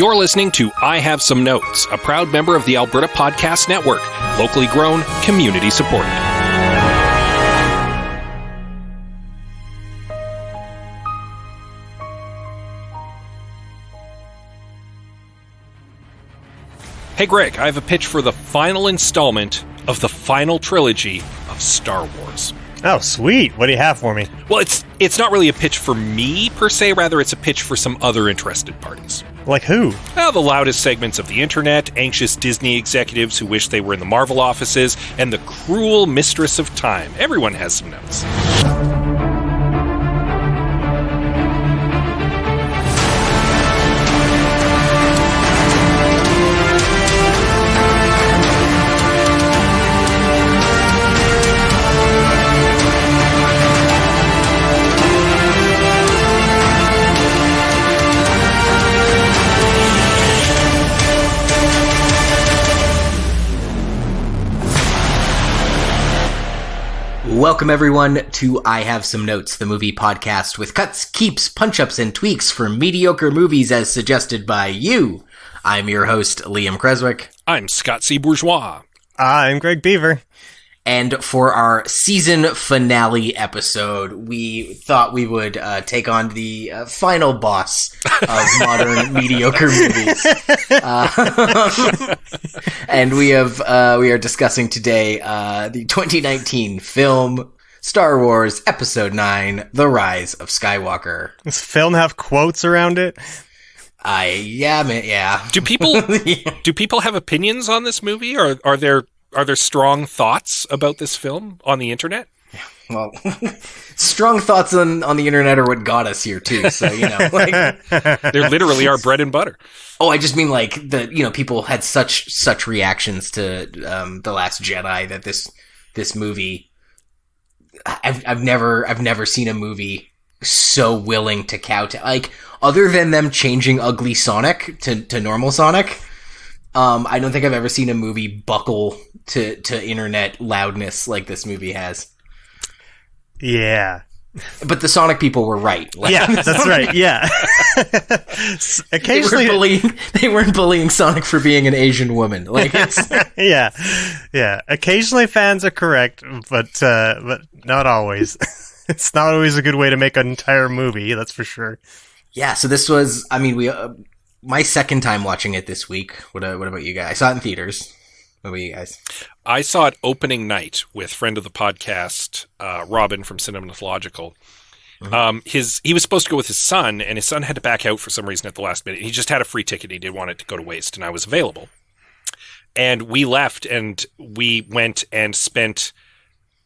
You're listening to I Have Some Notes, a proud member of the Alberta Podcast Network, locally grown, community supported. Hey Greg, I have a pitch for the final installment of the final trilogy of Star Wars. Oh, sweet. What do you have for me? Well, it's not really a pitch for me, per se. Rather, it's a pitch for some other interested parties. Like who? Well, the loudest segments of the internet, anxious Disney executives who wish they were in the Marvel offices, and the cruel mistress of time. Everyone has some notes. Welcome, everyone, to I Have Some Notes, the movie podcast with cuts, keeps, punch-ups, and tweaks for mediocre movies as suggested by you. I'm your host, Liam Creswick. I'm Scott C. Bourgeois. I'm Greg Beaver. And for our season finale episode, we thought we would take on the final boss of modern mediocre movies. And we are discussing today the 2019 film Star Wars Episode 9, The Rise of Skywalker. Does film have quotes around it? Yeah. Do people have opinions on this movie? Are there strong thoughts about this film on the internet? Well, strong thoughts on the internet are what got us here too. So, they're literally our bread and butter. Oh, I just mean people had such reactions to The Last Jedi that this movie. I've never seen a movie so willing to kowtow. Other than them changing ugly Sonic to normal Sonic. I don't think I've ever seen a movie buckle to internet loudness like this movie has. Yeah. But the Sonic people were right. Yeah, that's right. Yeah. Occasionally they weren't bullying Sonic for being an Asian woman. Yeah. Occasionally fans are correct, but not always. It's not always a good way to make an entire movie, that's for sure. Yeah, so this was, my second time watching it this week. What about you guys? I saw it in theaters. What about you guys? I saw it opening night with friend of the podcast, Robin from Cinematological. Mm-hmm. He was supposed to go with his son, and his son had to back out for some reason at the last minute. He just had a free ticket. He didn't want it to go to waste, and I was available. And we left, and we went and spent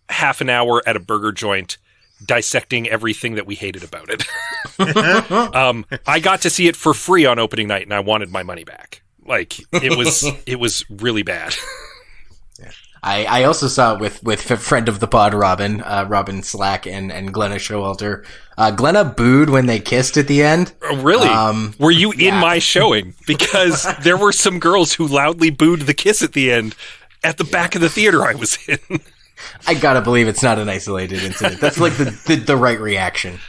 half an hour at a burger joint dissecting everything that we hated about it. I got to see it for free on opening night, and I wanted my money back. It was really bad. Yeah. I also saw it with friend of the pod, Robin Slack and Glenna Showalter. Glenna booed when they kissed at the end. Oh, really? Were you in my showing? Because there were some girls who loudly booed the kiss at the end at the back of the theater I was in. I gotta believe it's not an isolated incident. That's like the right reaction.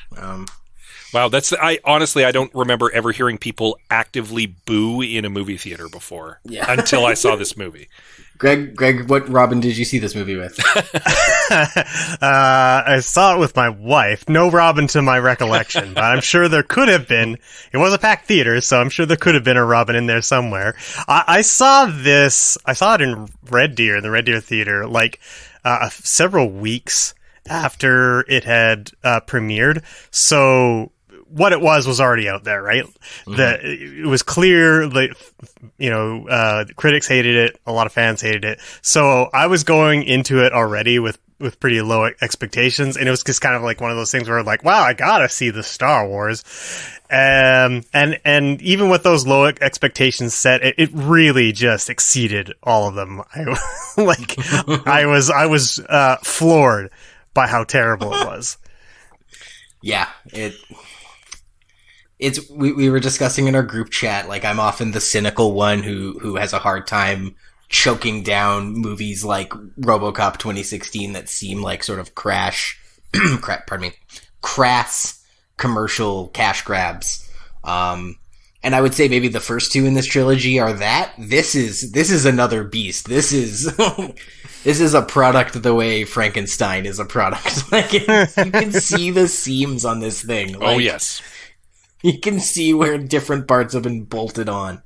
Wow, I don't remember ever hearing people actively boo in a movie theater before. Yeah. Until I saw this movie. Greg, what Robin did you see this movie with? I saw it with my wife. No Robin to my recollection, but I'm sure there could have been. It was a packed theater, so I'm sure there could have been a Robin in there somewhere. I saw it in Red Deer, in the Red Deer Theater, several weeks after it had premiered. So what it was already out there, right? Mm-hmm. It was clear that, critics hated it. A lot of fans hated it. So I was going into it already with pretty low expectations. And it was just kind of like one of those things where wow, I gotta see the Star Wars. And even with those low expectations set, it really just exceeded all of them. I was floored by how terrible it was. Yeah, we were discussing in our group chat, I'm often the cynical one who has a hard time choking down movies like RoboCop 2016 that seem like sort of crass commercial cash grabs. And I would say maybe the first two in this trilogy are that. This is another beast. This is this is a product the way Frankenstein is a product. Like, you can see the seams on this thing. Like, oh yes, you can see where different parts have been bolted on.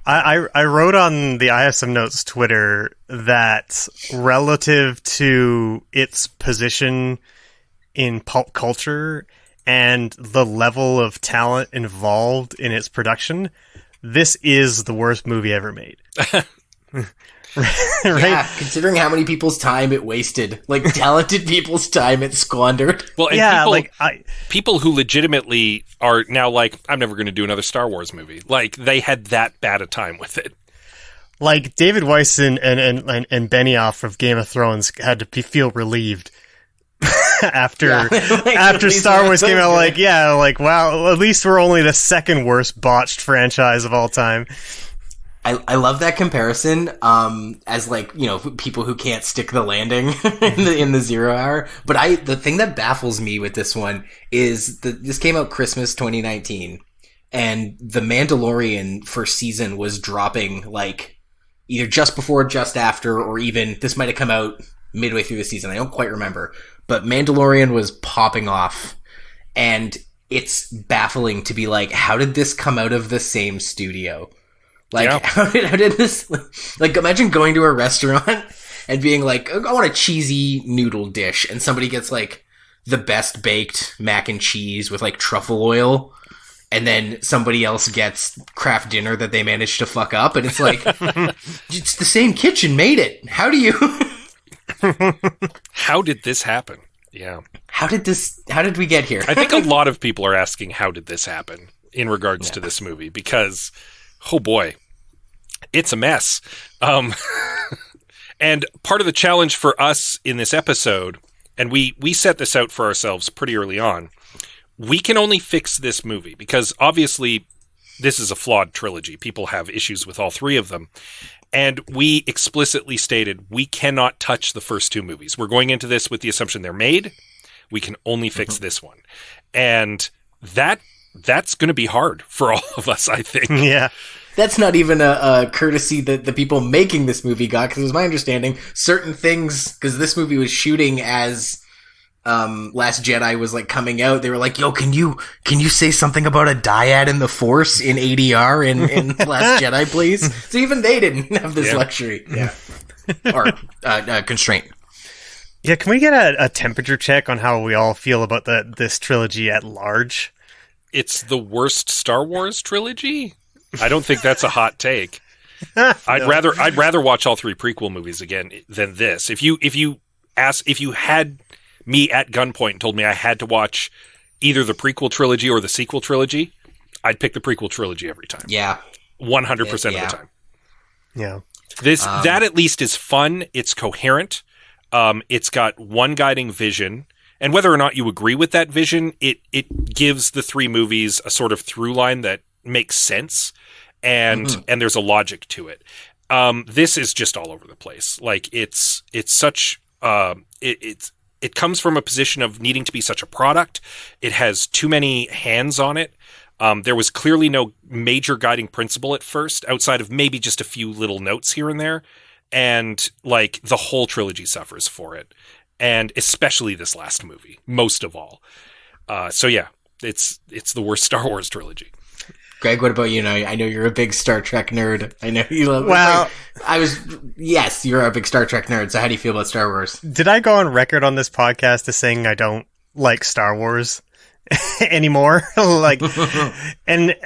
I wrote on the I Have Some Notes Twitter that relative to its position in pulp culture and the level of talent involved in its production, this is the worst movie ever made. Right? Yeah, considering how many people's time it wasted, like talented people's time it squandered. Well, and yeah, people who legitimately are now like, I'm never going to do another Star Wars movie. Like, they had that bad a time with it. Like, David Weiss and Benioff of Game of Thrones had to feel relieved after Star Wars came out. Like, yeah, like, wow, at least we're only the second worst botched franchise of all time. I love that comparison, as like, you know, people who can't stick the landing in the 0 hour. But the thing that baffles me with this one is this came out Christmas 2019, and The Mandalorian first season was dropping like either just before, just after, or even this might have come out midway through the season. I don't quite remember, but Mandalorian was popping off, and it's baffling to be like, how did this come out of the same studio? Like, yeah. how did this, like, imagine going to a restaurant and being like, I want a cheesy noodle dish, and somebody gets, like, the best baked mac and cheese with, like, truffle oil, and then somebody else gets Kraft Dinner that they managed to fuck up, and it's like, it's the same kitchen made it. How do you... How did this happen? Yeah. How did we get here? I think a lot of people are asking, how did this happen in regards to this movie? Because, oh boy, it's a mess. And part of the challenge for us in this episode, and we set this out for ourselves pretty early on, we can only fix this movie because obviously this is a flawed trilogy. People have issues with all three of them. And we explicitly stated we cannot touch the first two movies. We're going into this with the assumption they're made. We can only fix this one. And that's going to be hard for all of us, I think. Yeah. That's not even a courtesy that the people making this movie got, because it was my understanding certain things, because this movie was shooting as Last Jedi was like coming out, they were like, yo, can you say something about a dyad in the Force in ADR in Last Jedi, please? So even they didn't have this luxury. Yeah. Or constraint. Yeah, can we get a temperature check on how we all feel about this trilogy at large? It's the worst Star Wars trilogy? I don't think that's a hot take. I'd rather watch all three prequel movies again than this. If you had me at gunpoint and told me I had to watch either the prequel trilogy or the sequel trilogy, I'd pick the prequel trilogy every time. Yeah. 100% of the time. Yeah. That at least is fun. It's coherent. It's got one guiding vision. And whether or not you agree with that vision, it gives the three movies a sort of through line that makes sense. And there's a logic to it. This is just all over the place. Like it's such, it comes from a position of needing to be such a product. It has too many hands on it. There was clearly no major guiding principle at first, outside of maybe just a few little notes here and there. And like the whole trilogy suffers for it. And especially this last movie, most of all. So yeah, it's the worst Star Wars trilogy. Greg, what about you? I know you're a big Star Trek nerd. I know you love. Well, yes, you're a big Star Trek nerd. So how do you feel about Star Wars? Did I go on record on this podcast as saying I don't like Star Wars anymore? Like, and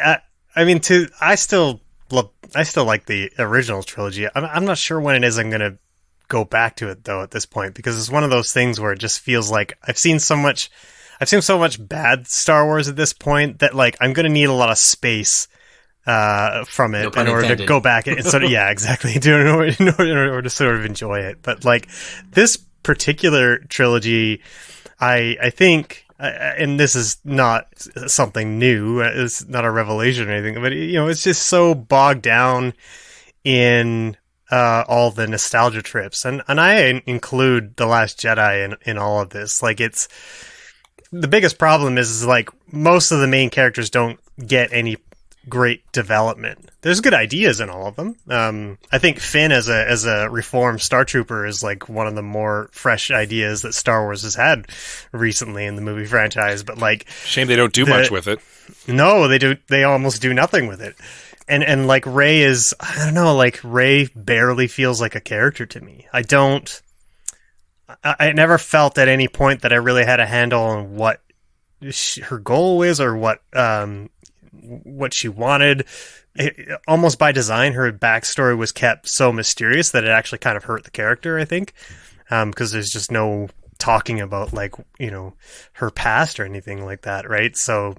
I mean, I still like the original trilogy. I'm not sure when it is I'm gonna go back to it though at this point, because it's one of those things where it just feels like I've seen so much bad Star Wars at this point that like I'm gonna need a lot of space from it in order to go back and sort of exactly in order to sort of enjoy it. But like this particular trilogy, I think, and this is not something new, it's not a revelation or anything, but it's just so bogged down in all the nostalgia trips, and I include The Last Jedi in all of this. Like the biggest problem is like most of the main characters don't get any great development. There's good ideas in all of them. I think Finn as a reformed Star Trooper is like one of the more fresh ideas that Star Wars has had recently in the movie franchise. But like, shame they don't do much with it. No, they do. They almost do nothing with it. And like Rey is, I don't know, like Rey barely feels like a character to me. I never felt at any point that I really had a handle on what her goal is or what she wanted. Almost by design, her backstory was kept so mysterious that it actually kind of hurt the character, I think, because there's just no talking about, like, you know, her past or anything like that, right? So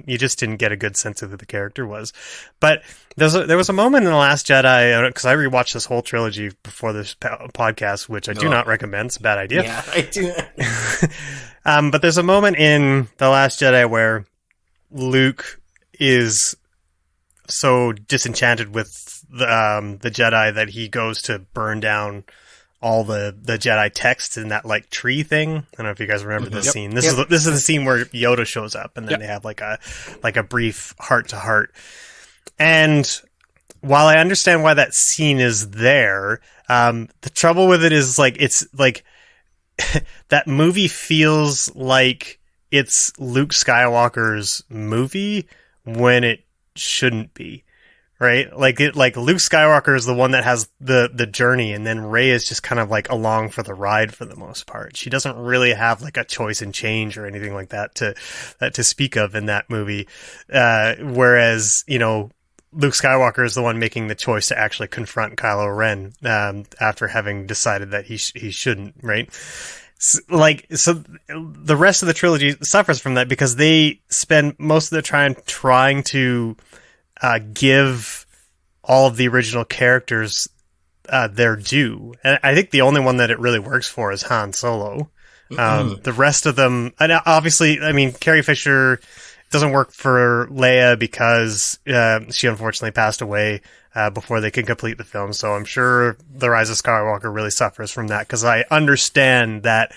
you just didn't get a good sense of who the character was. But there was a moment in The Last Jedi, because I rewatched this whole trilogy before this podcast, which I do not recommend. It's a bad idea. Yeah, I do. But there's a moment in The Last Jedi where Luke is so disenchanted with the Jedi that he goes to burn down all the Jedi texts in that like tree thing. I don't know if you guys remember this scene. This is the scene where Yoda shows up, and then they have like a brief heart to heart. And while I understand why that scene is there, the trouble with it is like it's like that movie feels like it's Luke Skywalker's movie when it shouldn't be. Right? Like Luke Skywalker is the one that has the journey, and then Rey is just kind of like along for the ride for the most part. She doesn't really have like a choice and change or anything like that to speak of in that movie. Whereas, you know, Luke Skywalker is the one making the choice to actually confront Kylo Ren, after having decided that he shouldn't, right? So the rest of the trilogy suffers from that because they spend most of their time trying to give all of the original characters their due. And I think the only one that it really works for is Han Solo. The rest of them, and obviously, I mean, Carrie Fisher doesn't work for Leia because she unfortunately passed away before they can complete the film. So I'm sure The Rise of Skywalker really suffers from that, because I understand that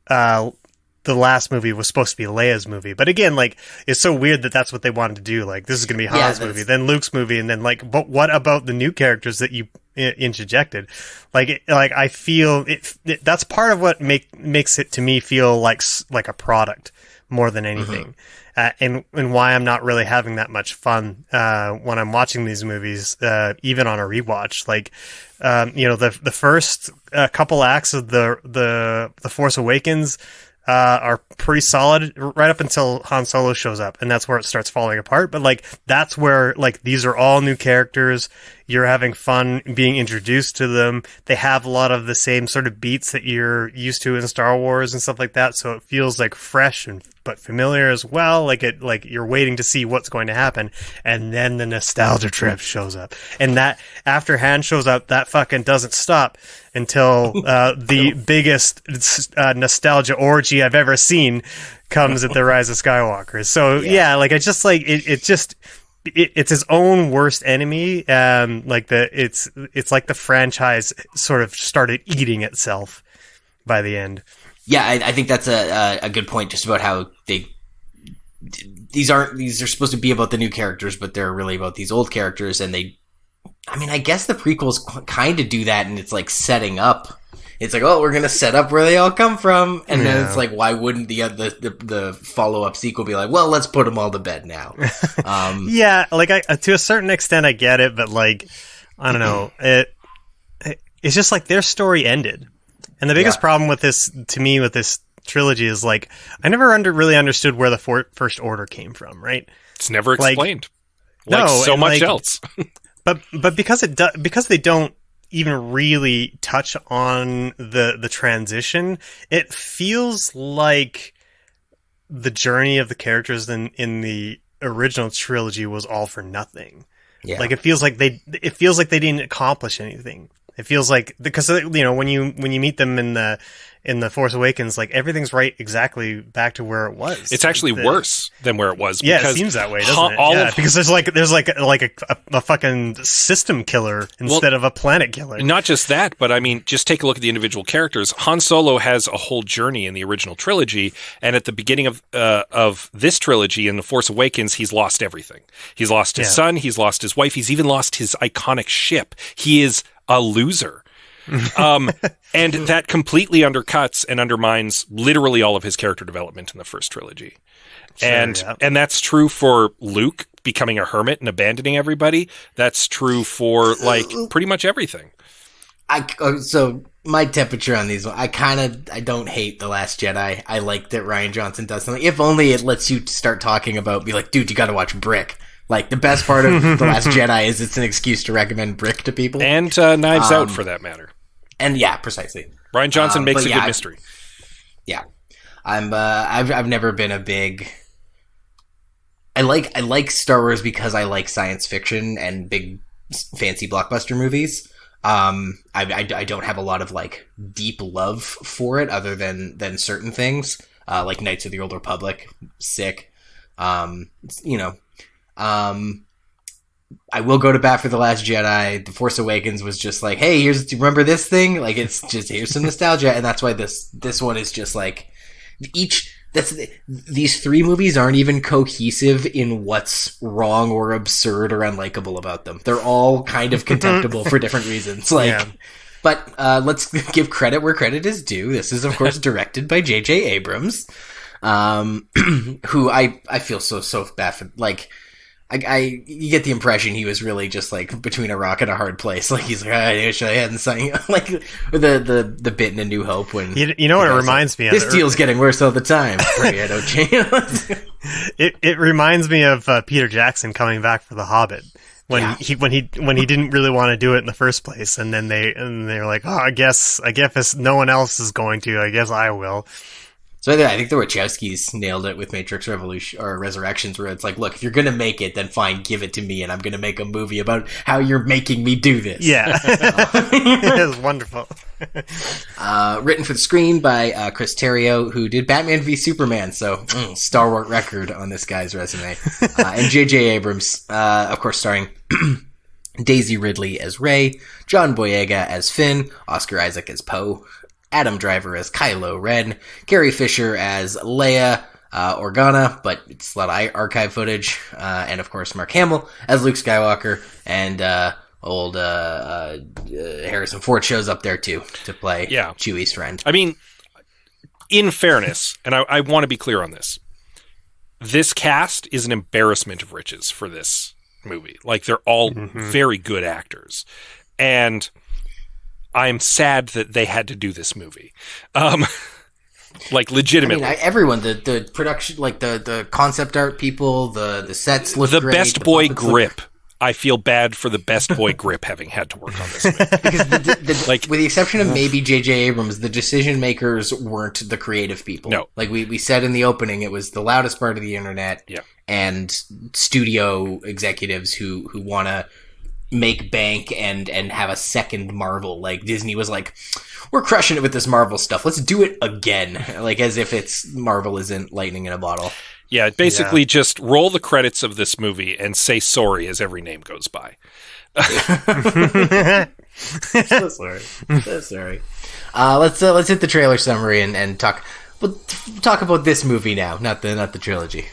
the last movie was supposed to be Leia's movie. But again, like, it's so weird that that's what they wanted to do. Like, this is going to be Han's movie, then Luke's movie, and then like, but what about the new characters that you interjected? I feel it that's part of what makes it to me feel like a product more than anything. And why I'm not really having that much fun when I'm watching these movies, even on a rewatch. Like, you know, the first couple acts of the Force Awakens are pretty solid right up until Han Solo shows up, and that's where it starts falling apart. But like, that's where, like, these are all new characters. You're having fun being introduced to them. They have a lot of the same sort of beats that you're used to in Star Wars and stuff like that. So it feels like fresh but familiar as well. Like you're waiting to see what's going to happen. And then the nostalgia trip shows up. And that, after Han shows up, that fucking doesn't stop until the biggest nostalgia orgy I've ever seen comes at The Rise of Skywalker. So yeah, like, I just like it's its own worst enemy. It's like the franchise sort of started eating itself by the end. Yeah, I think that's a good point, just about how these are supposed to be about the new characters, but they're really about these old characters, and I guess the prequels kind of do that, and it's like setting up. It's like, oh, we're gonna set up where they all come from, and then it's like, why wouldn't the follow up sequel be like, well, let's put them all to bed now? Yeah, like, to a certain extent, I get it, but like, I don't know, it's just like their story ended, and the biggest problem with this, to me, with this trilogy is like, I never really understood where the First Order came from. Right? It's never explained. Like so much else. but because because they don't even really touch on the transition, it feels like the journey of the characters in the original trilogy was all for nothing. Yeah. Like, it feels like they didn't accomplish anything. It feels like, because when you meet them in the Force Awakens, like everything's right exactly back to where it was. It's actually worse than where it was. Yeah, it seems that way, doesn't it? Because there's a fucking system killer instead of a planet killer. Not just that, but I mean, just take a look at the individual characters. Han Solo has a whole journey in the original trilogy, and at the beginning of this trilogy, in the Force Awakens, he's lost everything. He's lost his son. He's lost his wife. He's even lost his iconic ship. He is a loser. And that completely undercuts and undermines literally all of his character development in the first trilogy. Sure, and that's true for Luke becoming a hermit and abandoning everybody. That's true for like pretty much everything. So my temperature on these, I don't hate The Last Jedi. I like that Rian Johnson does something. If only it lets you start talking about, be like, dude, you got to watch Brick. Like, the best part of The Last Jedi is it's an excuse to recommend Brick to people. And Knives Out, for that matter. And yeah, precisely. Rian Johnson makes a good mystery. Yeah. I've never been a big... I like Star Wars because I like science fiction and big fancy blockbuster movies. I don't have a lot of like deep love for it other than certain things. Like Knights of the Old Republic, sick. I will go to bat for The Last Jedi. The Force Awakens was just like, hey, do you remember this thing? Like, it's just, here's some nostalgia. And that's why this one is just like, these three movies aren't even cohesive in what's wrong or absurd or unlikable about them. They're all kind of contemptible for different reasons. Like, yeah. But let's give credit where credit is due. This is, of course, directed by J.J. Abrams, who I feel so bad for. Like, you get the impression he was really just like between a rock and a hard place. Like he's like, I wish I hadn't signed. Like the bit in A New Hope when you know what it reminds me of. This deal's getting worse all the time. It reminds me of Peter Jackson coming back for The Hobbit. When he didn't really want to do it in the first place, and then they're like, oh, I guess no one else is going to. I guess I will. So I think the Wachowskis nailed it with Matrix Resurrections, where it's like, look, if you're gonna make it, then fine, give it to me, and I'm gonna make a movie about how you're making me do this. Yeah, it was wonderful. Written for the screen by Chris Terrio, who did Batman v Superman, so stalwart record on this guy's resume. And J.J. Abrams, of course, starring Daisy Ridley as Rey, John Boyega as Finn, Oscar Isaac as Poe, Adam Driver as Kylo Ren, Carrie Fisher as Leia Organa, but it's a lot of archive footage, and of course Mark Hamill as Luke Skywalker, and old Harrison Ford shows up there too to play Chewie's friend. I mean, in fairness, and I want to be clear on this cast is an embarrassment of riches for this movie. Like, they're all very good actors, and I'm sad that they had to do this movie. Like, legitimately. I mean, everyone, the production, like the concept art people, the sets look great. The best boy Grip. I feel bad for the best boy Grip having had to work on this movie. Because with the exception of maybe J.J. Abrams, the decision makers weren't the creative people. No. Like we said in the opening, it was the loudest part of the internet and studio executives who want to make bank and have a second Marvel. Like, Disney was like, we're crushing it with this Marvel stuff, let's do it again. Like, as if Marvel isn't lightning in a bottle. Yeah, basically just roll the credits of this movie and say sorry as every name goes by. So sorry. Let's hit the trailer summary and talk about this movie now, not the trilogy.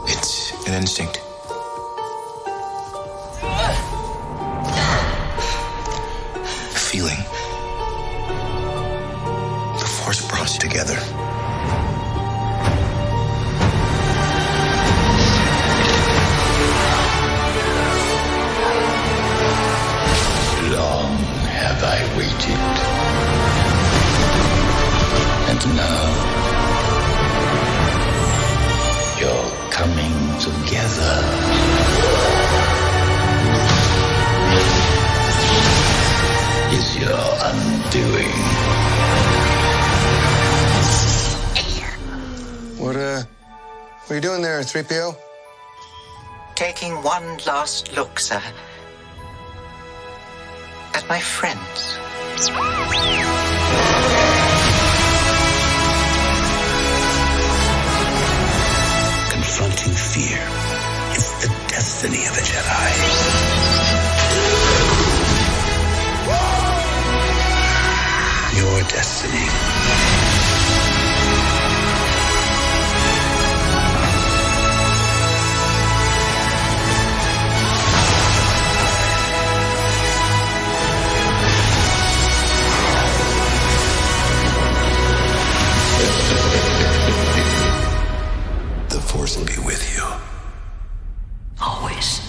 It's an instinct. Feeling. The Force brought us together. Long have I waited. And now you're coming together. Is your undoing. What are you doing there, 3PO? Taking one last look, sir. as my friends. Confronting fear is the destiny of a Jedi. Your destiny. The Force will be with you. Always.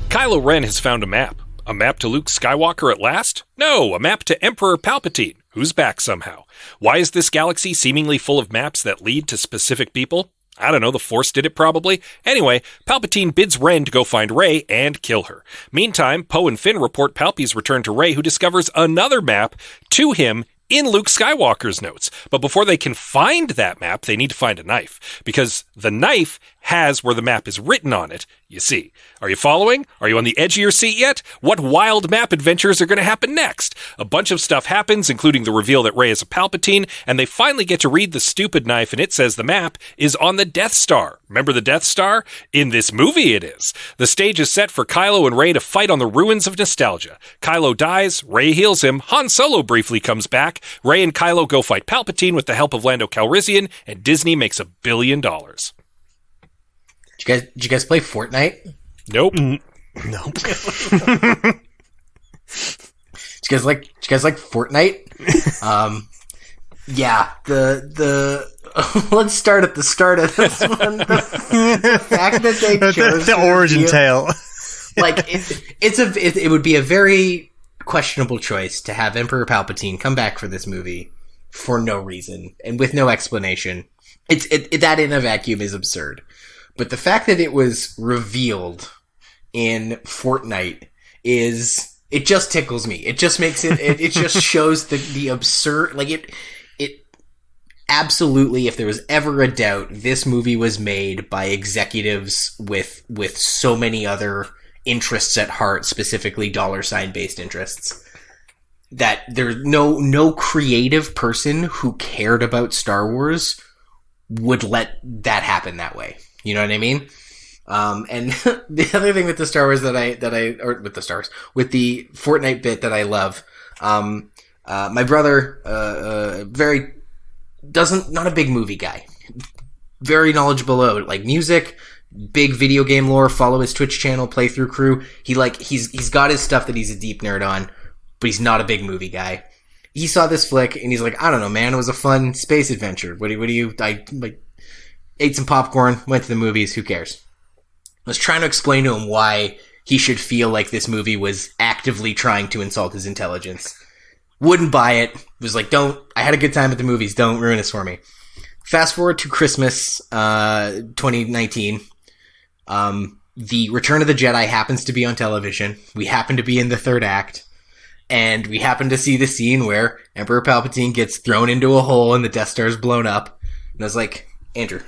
Kylo Ren has found a map. A map to Luke Skywalker at last? No, a map to Emperor Palpatine, who's back somehow. Why is this galaxy seemingly full of maps that lead to specific people? I don't know, the Force did it probably. Anyway, Palpatine bids Ren to go find Rey and kill her. Meantime, Poe and Finn report Palpy's return to Rey, who discovers another map to him in Luke Skywalker's notes. But before they can find that map, they need to find a knife, because the knife has where the map is written on it, you see. Are you following? Are you on the edge of your seat yet? What wild map adventures are going to happen next? A bunch of stuff happens, including the reveal that Rey is a Palpatine, and they finally get to read the stupid knife, and it says the map is on the Death Star. Remember the Death Star? In this movie it is. The stage is set for Kylo and Rey to fight on the ruins of nostalgia. Kylo dies, Rey heals him, Han Solo briefly comes back, Rey and Kylo go fight Palpatine with the help of Lando Calrissian, and Disney makes $1 billion. Did you guys play Fortnite? Nope. Nope. Did you guys like Fortnite? Yeah, the let's start at the start of this one. The fact that they chose the origin tale. Like it would be a very questionable choice to have Emperor Palpatine come back for this movie for no reason and with no explanation. That in a vacuum is absurd. But the fact that it was revealed in Fortnite it just tickles me. It just makes it just shows the absurd, like it absolutely, if there was ever a doubt, this movie was made by executives with so many other interests at heart, specifically $ based interests, that there's no creative person who cared about Star Wars would let that happen that way. You know what I mean? And the other thing with the Star Wars with the Fortnite bit that I love, my brother, not a big movie guy, very knowledgeable about like music, big video game lore, follow his Twitch channel, playthrough crew. He's got his stuff that he's a deep nerd on, but he's not a big movie guy. He saw this flick and he's like, I don't know, man, it was a fun space adventure. Ate some popcorn, went to the movies, who cares? I was trying to explain to him why he should feel like this movie was actively trying to insult his intelligence. Wouldn't buy it. Was like, I had a good time at the movies, don't ruin this for me. Fast forward to Christmas, 2019. The Return of the Jedi happens to be on television. We happen to be in the third act. And we happen to see the scene where Emperor Palpatine gets thrown into a hole and the Death Star is blown up. And I was like, Andrew,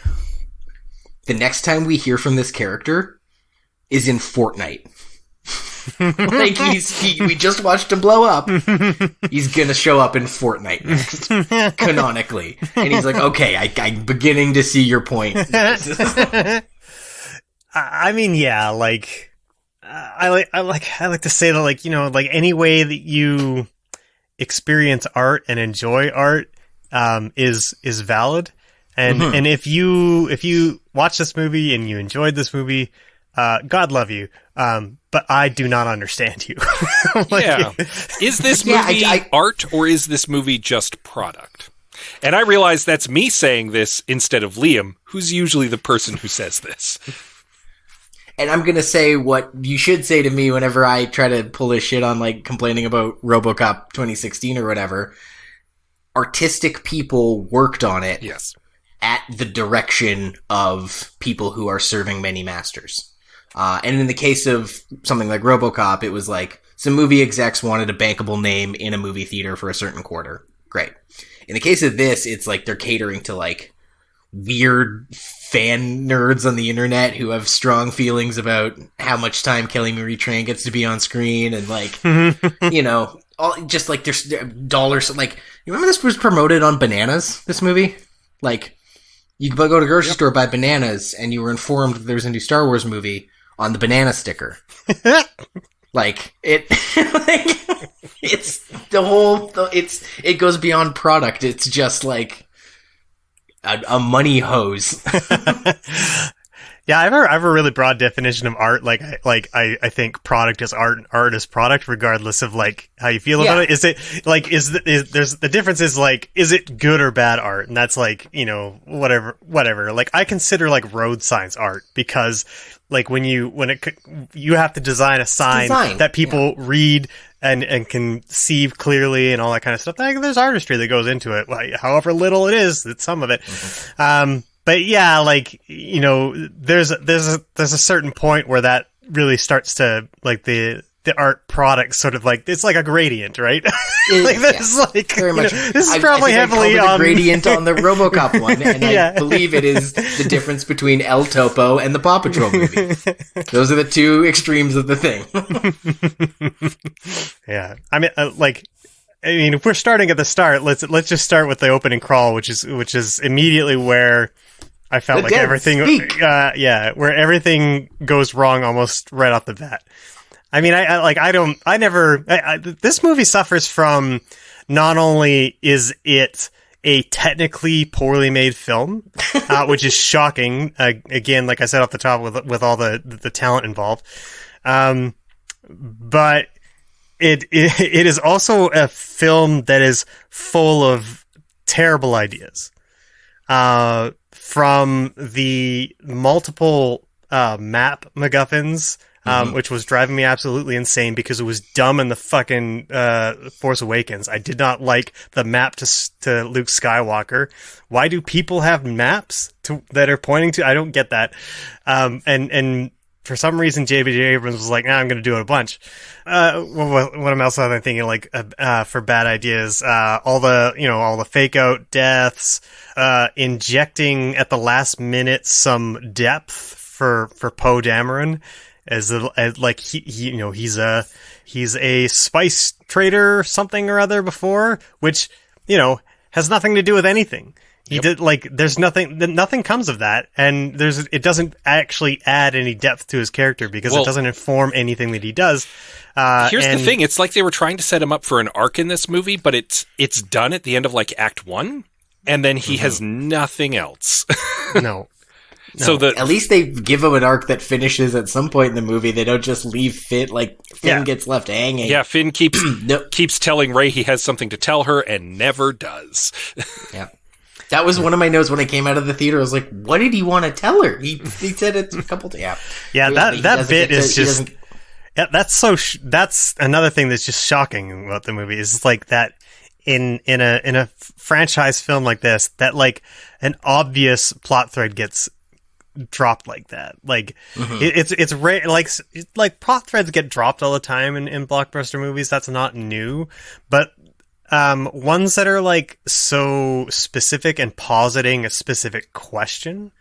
the next time we hear from this character is in Fortnite. Like we just watched him blow up. He's gonna show up in Fortnite next, canonically. And he's like, okay, I'm beginning to see your point. I mean, yeah, like I like to say that, like, you know, like any way that you experience art and enjoy art is valid. And and if you watch this movie and you enjoyed this movie, God love you. But I do not understand you. Like, yeah. Is this movie art or is this movie just product? And I realize that's me saying this instead of Liam, who's usually the person who says this. And I'm going to say what you should say to me whenever I try to pull this shit on, like, complaining about RoboCop 2016 or whatever. Artistic people worked on it. Yes. At the direction of people who are serving many masters. And in the case of something like RoboCop, it was like some movie execs wanted a bankable name in a movie theater for a certain quarter. Great. In the case of this, it's like they're catering to like weird fan nerds on the internet who have strong feelings about how much time Kelly Marie Tran gets to be on screen, and like, you know, all just like there's dollars. Like, you remember this was promoted on bananas? This movie, like, you could go to a grocery store, buy bananas, and you were informed that there was a new Star Wars movie on the banana sticker. Like it, like it's the whole. It goes beyond product. It's just like a money hose. Yeah, I have a really broad definition of art. I think product is art and art is product, regardless of like how you feel about it. Is it like there's the difference is like, is it good or bad art? And that's like, you know, whatever. Like I consider like road signs art, because like you have to design a sign that people read and can see clearly and all that kind of stuff. Like, there's artistry that goes into it, like, however little it is. It's some of it. But yeah, like, you know, there's a certain point where that really starts to, like, the art product sort of like, it's like a gradient, right? Like this, like, very much. This is probably heavily on gradient on the RoboCop one, and I believe it is the difference between El Topo and the Paw Patrol movie. Those are the two extremes of the thing. Yeah, I mean, if we're starting at the start, let's just start with the opening crawl, which is immediately where I felt like everything, where everything goes wrong almost right off the bat. I mean, this movie suffers from, not only is it a technically poorly made film, which is shocking. Again, like I said off the top, with all the talent involved, but it is also a film that is full of terrible ideas. From the multiple map MacGuffins, which was driving me absolutely insane because it was dumb in the fucking Force Awakens. I did not like the map to Luke Skywalker. Why do people have maps that are pointing to? I don't get that. And for some reason, J.B.J. Abrams was like, I'm going to do it a bunch. What am else I'm thinking? Like, for bad ideas, all the fake out deaths, injecting at the last minute some depth for Poe Dameron, as like he's a spice trader or something or other before, which, you know, has nothing to do with anything. He did, like, there's nothing comes of that, and it doesn't actually add any depth to his character because it doesn't inform anything that he does. Here's the thing: it's like they were trying to set him up for an arc in this movie, but it's done at the end of like Act 1, and then he has nothing else. No. So at least they give him an arc that finishes at some point in the movie. They don't just leave Finn gets left hanging. Yeah, Finn keeps telling Rey he has something to tell her and never does. Yeah. That was one of my notes when I came out of the theater. I was like, what did he want to tell her? He said it a couple times. Yeah, that bit is just... Yeah, that's another thing that's just shocking about the movie, is like that in a franchise film like this, that like an obvious plot thread gets dropped like that. Like, it's rare. Like plot threads get dropped all the time in blockbuster movies. That's not new, but ones that are like so specific and positing a specific question,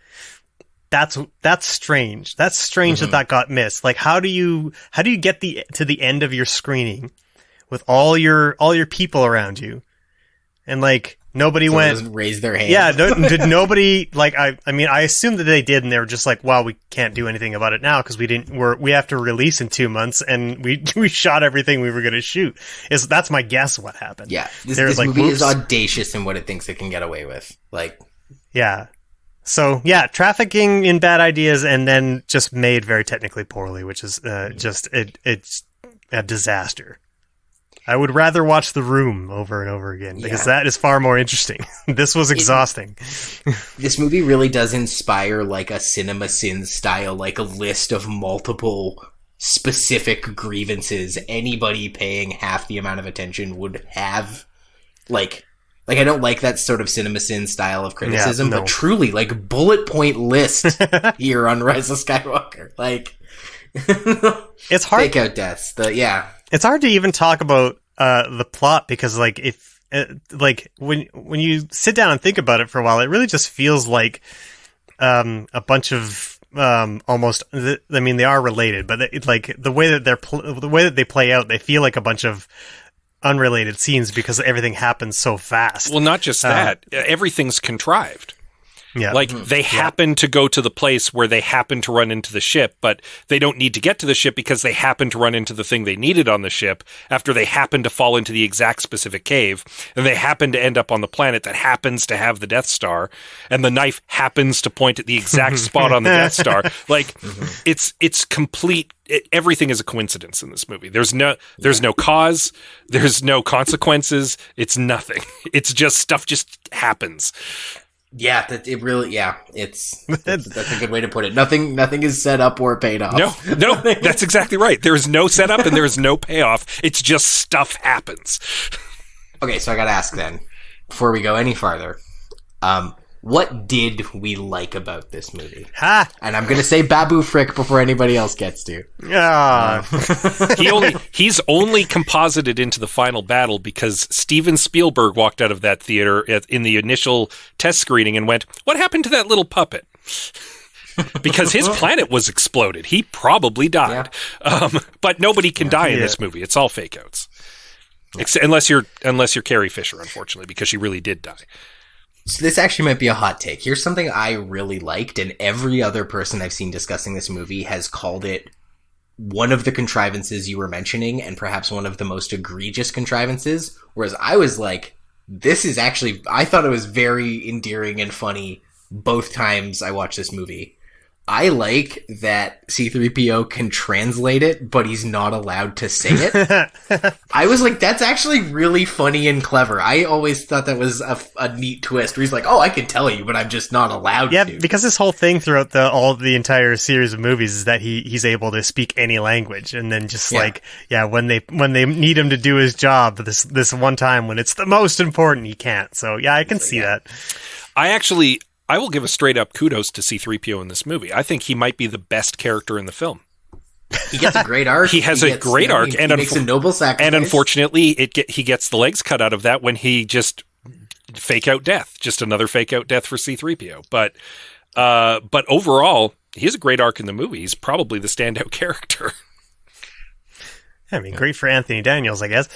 that's strange. That's strange that got missed. Like, how do you get to the end of your screening with all your people around you, and like nobody doesn't raise their hand? Yeah, did nobody, like, I mean, I assume that they did, and they were just like, well, we can't do anything about it now because we have to release in 2 months, and we shot everything we were going to shoot. That's my guess what happened. Yeah, this like, movie is audacious in what it thinks it can get away with. Like, yeah. So yeah, trafficking in bad ideas, and then just made very technically poorly, which is it's a disaster. I would rather watch The Room over and over again, because that is far more interesting. This was exhausting. This movie really does inspire like a Cinema Sins style, like a list of multiple specific grievances anybody paying half the amount of attention would have. Like I don't like that sort of Cinema Sins style of criticism, but truly, like, bullet point list here on Rise of Skywalker. Like, it's hard. Fake out deaths. It's hard to even talk about the plot, because, like, if like when you sit down and think about it for a while, it really just feels like a bunch of almost. I mean, they are related, but like the way that the way that they play out, they feel like a bunch of unrelated scenes because everything happens so fast. Well, not just that, everything's contrived. Yeah. Like, they happen to go to the place where they happen to run into the ship, but they don't need to get to the ship because they happen to run into the thing they needed on the ship after they happen to fall into the exact specific cave, and they happen to end up on the planet that happens to have the Death Star, and the knife happens to point at the exact spot on the Death Star. Like, it's complete. Everything is a coincidence in this movie. There's no cause. There's no consequences. It's nothing. It's just stuff just happens. Yeah, that's a good way to put it. Nothing is set up or paid off. No, that's exactly right. There is no setup and there is no payoff. It's just stuff happens. Okay, so I gotta ask then, before we go any farther, what did we like about this movie? Ha! And I'm gonna say Babu Frick before anybody else gets to. He's only composited into the final battle because Steven Spielberg walked out of that theater in the initial test screening and went, "What happened to that little puppet?" Because his planet was exploded. He probably died. Yeah. But nobody can die in this movie. It's all fake outs. Yeah. Unless you're Carrie Fisher, unfortunately, because she really did die. So this actually might be a hot take. Here's something I really liked, and every other person I've seen discussing this movie has called it one of the contrivances you were mentioning, and perhaps one of the most egregious contrivances, whereas I was like, this is actually, I thought it was very endearing and funny both times I watched this movie. I like that C-3PO can translate it, but he's not allowed to say it. I was like, that's actually really funny and clever. I always thought that was a neat twist where he's like, oh, I can tell you, but I'm just not allowed to. Yeah, because this whole thing throughout the entire series of movies is that he's able to speak any language, and then just when they need him to do his job this one time when it's the most important, he can't. So yeah, I can see that. I will give a straight up kudos to C-3PO in this movie. I think he might be the best character in the film. He gets a great arc. He great arc, and he makes a noble sacrifice. And unfortunately, he gets the legs cut out of that when he just fake out death. Just another fake out death for C-3PO. But overall, he has a great arc in the movie. He's probably the standout character. I mean, great for Anthony Daniels, I guess.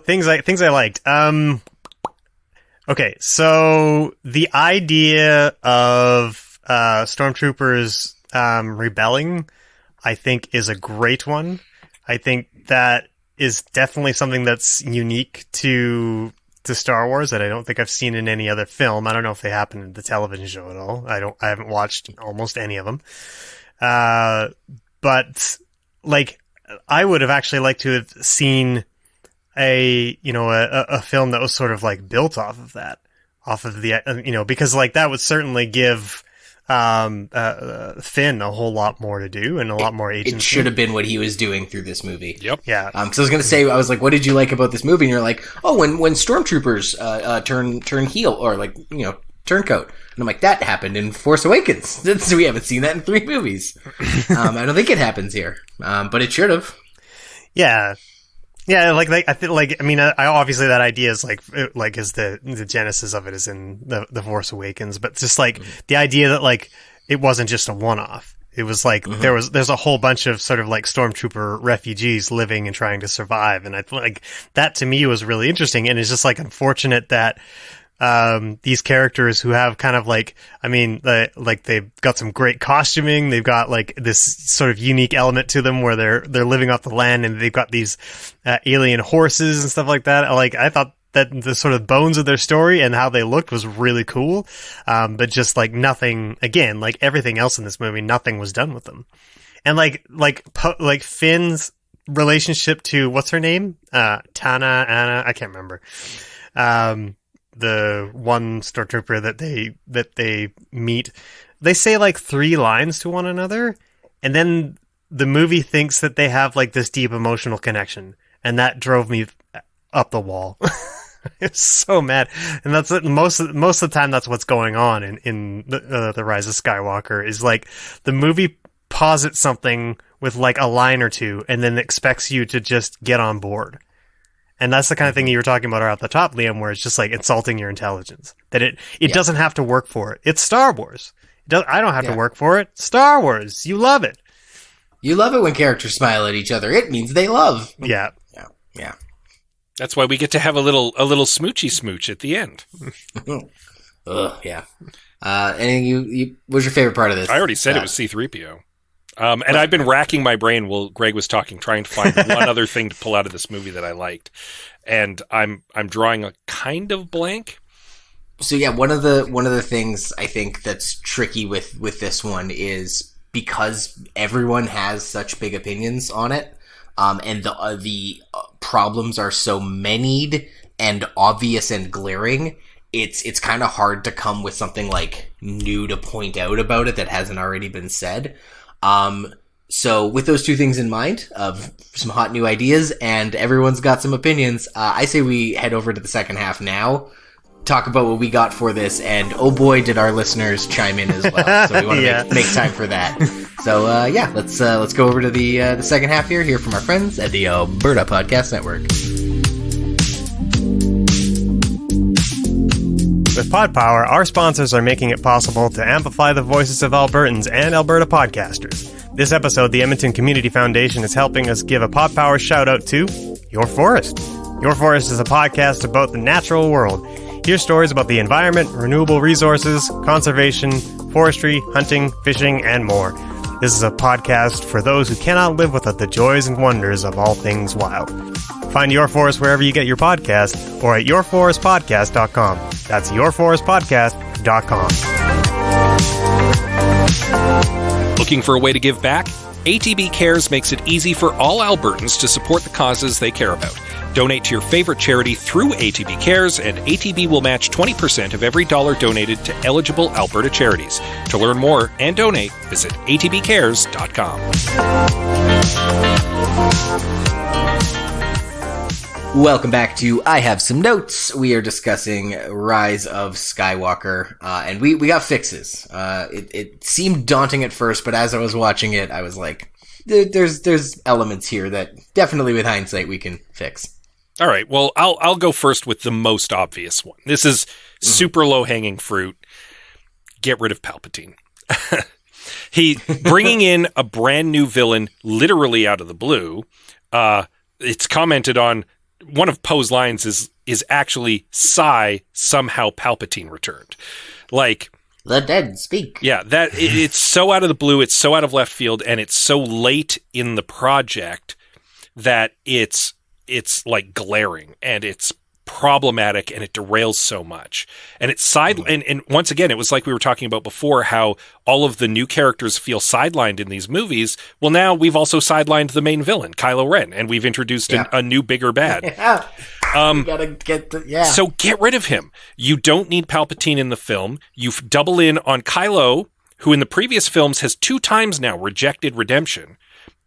Things I liked. Okay, so the idea of stormtroopers rebelling, I think, is a great one. I think that is definitely something that's unique to Star Wars that I don't think I've seen in any other film. I don't know if they happen in the television show at all. I haven't watched almost any of them. But like, I would have actually liked to have seen a film that was sort of like built off of the because like that would certainly give Finn a whole lot more to do and a lot more agency. It should have been what he was doing through this movie. Yep. Yeah. Because I was going to say, I was like, what did you like about this movie? And you're like, oh, when stormtroopers turn heel or turncoat. And I'm like, that happened in Force Awakens. We haven't seen that in 3 movies. I don't think it happens here, but it should have. Yeah. Yeah, I feel like, I mean, I obviously that idea is is the genesis of it is in the Force Awakens, but just like the idea that like it wasn't just a one-off. It was like there's a whole bunch of sort of like stormtrooper refugees living and trying to survive, and I feel like that to me was really interesting, and it's just like unfortunate that these characters who have kind of like, I mean, like they've got some great costuming. They've got like this sort of unique element to them where they're living off the land and they've got these alien horses and stuff like that. Like, I thought that the sort of bones of their story and how they looked was really cool. But just like nothing, again, like everything else in this movie, nothing was done with them. And like Finn's relationship to, what's her name? Anna, I can't remember. The one stormtrooper that they meet, they say like 3 lines to one another, and then the movie thinks that they have like this deep emotional connection, and that drove me up the wall. It's so mad, and that's most of the time that's what's going on in the Rise of Skywalker is like the movie posits something with like a line or two, and then expects you to just get on board. And that's the kind of thing you were talking about at the top, Liam, where it's just like insulting your intelligence. That it doesn't have to work for it. It's Star Wars. I don't have to work for it. Star Wars. You love it. You love it when characters smile at each other. It means they love. Yeah. Yeah. That's why we get to have a little smoochy smooch at the end. Yeah. And you what's your favorite part of this? I already said it was C-3PO. And I've been racking my brain while Greg was talking, trying to find one other thing to pull out of this movie that I liked. And I'm drawing a kind of blank. So yeah, one of the things I think that's tricky with this one is because everyone has such big opinions on it, and the problems are so manied and obvious and glaring. It's kind of hard to come with something like new to point out about it that hasn't already been said. So with those two things in mind, of some hot new ideas, and everyone's got some opinions, I say we head over to the second half now, talk about what we got for this, and oh boy, did our listeners chime in as well. So we want to make time for that. So let's go over to the second half here. Hear from our friends at the Alberta Podcast Network. With Pod Power, our sponsors are making it possible to amplify the voices of Albertans and Alberta podcasters. This episode, the Edmonton Community Foundation is helping us give a Pod Power shout-out to Your Forest. Your Forest is a podcast about the natural world. Hear stories about the environment, renewable resources, conservation, forestry, hunting, fishing, and more. This is a podcast for those who cannot live without the joys and wonders of all things wild. Find Your Forest wherever you get your podcast or at yourforestpodcast.com. That's yourforestpodcast.com. Looking for a way to give back? ATB Cares makes it easy for all Albertans to support the causes they care about. Donate to your favorite charity through ATB Cares, and ATB will match 20% of every dollar donated to eligible Alberta charities. To learn more and donate, visit atbcares.com. Welcome back to I Have Some Notes. We are discussing Rise of Skywalker, and we got fixes. It seemed daunting at first, but as I was watching it, I was like, there's elements here that definitely with hindsight we can fix. All right, well, I'll go first with the most obvious one. This is super low-hanging fruit. Get rid of Palpatine. He bringing in a brand new villain literally out of the blue. It's commented on. One of Poe's lines is actually somehow Palpatine returned. Like, the dead speak. Yeah, it's so out of the blue, it's so out of left field, and it's so late in the project that it's like glaring and it's problematic and it derails so much. And it's and once again, it was like we were talking about before, how all of the new characters feel sidelined in these movies. Well, now we've also sidelined the main villain, Kylo Ren, and we've introduced a new bigger bad. You gotta get So get rid of him. You don't need Palpatine in the film. You double in on Kylo, who in the previous films has 2 times now rejected redemption.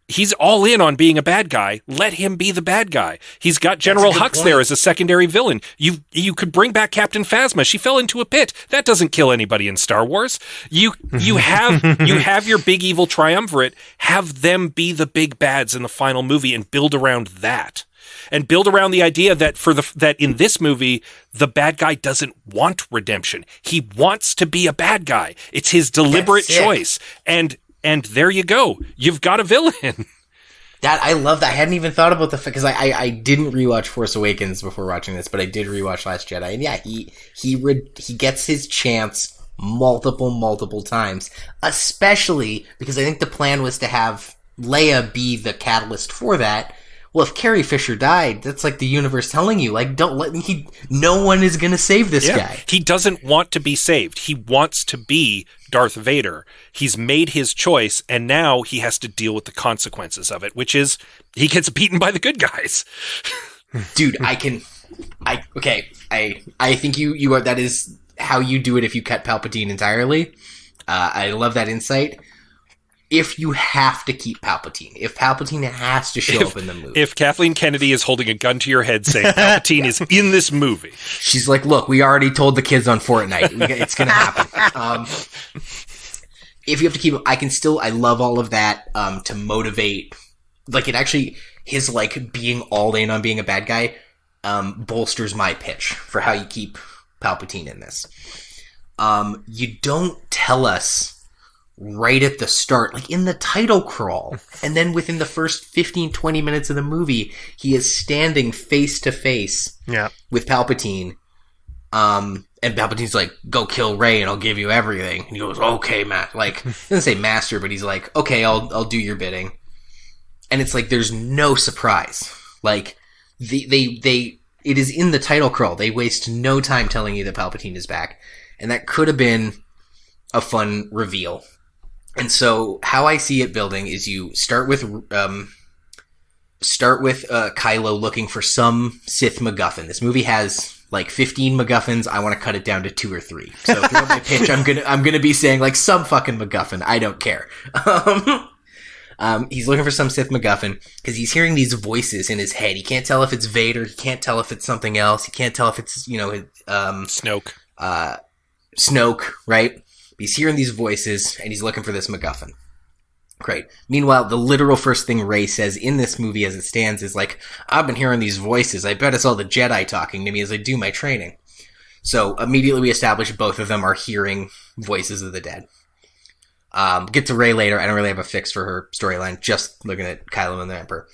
He's all in on being a bad guy. Let him be the bad guy. He's got General Hux there as a secondary villain. You could bring back Captain Phasma. She fell into a pit. That doesn't kill anybody in Star Wars. You have your big evil triumvirate. Have them be the big bads in the final movie and build around that. And build around the idea that that in this movie, the bad guy doesn't want redemption. He wants to be a bad guy. It's his deliberate choice. And there you go. You've got a villain. I love that. I hadn't even thought about because I didn't rewatch Force Awakens before watching this, but I did rewatch Last Jedi. And yeah, he gets his chance multiple times, especially because I think the plan was to have Leia be the catalyst for that. Well, if Carrie Fisher died, that's like the universe telling you, like, no one is going to save this guy. He doesn't want to be saved. He wants to be Darth Vader. He's made his choice, and now he has to deal with the consequences of it, which is he gets beaten by the good guys. Dude, I think you are, that is how you do it if you cut Palpatine entirely. I love that insight. If you have to keep Palpatine, if Palpatine has to show up in the movie. If Kathleen Kennedy is holding a gun to your head saying Palpatine is in this movie. She's like, look, we already told the kids on Fortnite. It's going to happen. If you have to keep him, I love all of that to motivate. Like, it actually, his, like, being all in on being a bad guy bolsters my pitch for how you keep Palpatine in this. You don't tell us right at the start, like in the title crawl, and then within the first 15-20 minutes of the movie, he is standing face to face with Palpatine. And Palpatine's like, go kill Rey and I'll give you everything. And he goes, okay, Matt. Like, he doesn't say master, but he's like, okay, I'll do your bidding. And it's like, there's no surprise. Like, it is in the title crawl. They waste no time telling you that Palpatine is back. And that could have been a fun reveal. And so how I see it building is you start with Kylo looking for some Sith MacGuffin. This movie has like 15 MacGuffins. I want to cut it down to 2 or 3. So if you want my pitch, I'm gonna be saying like some fucking MacGuffin. I don't care. He's looking for some Sith MacGuffin because he's hearing these voices in his head. He can't tell if it's Vader. He can't tell if it's something else. He can't tell if it's Snoke. Snoke, right? He's hearing these voices, and he's looking for this MacGuffin. Great. Meanwhile, the literal first thing Rey says in this movie as it stands is like, I've been hearing these voices. I bet it's all the Jedi talking to me as I do my training. So immediately we establish both of them are hearing voices of the dead. Get to Rey later. I don't really have a fix for her storyline. Just looking at Kylo and the Emperor.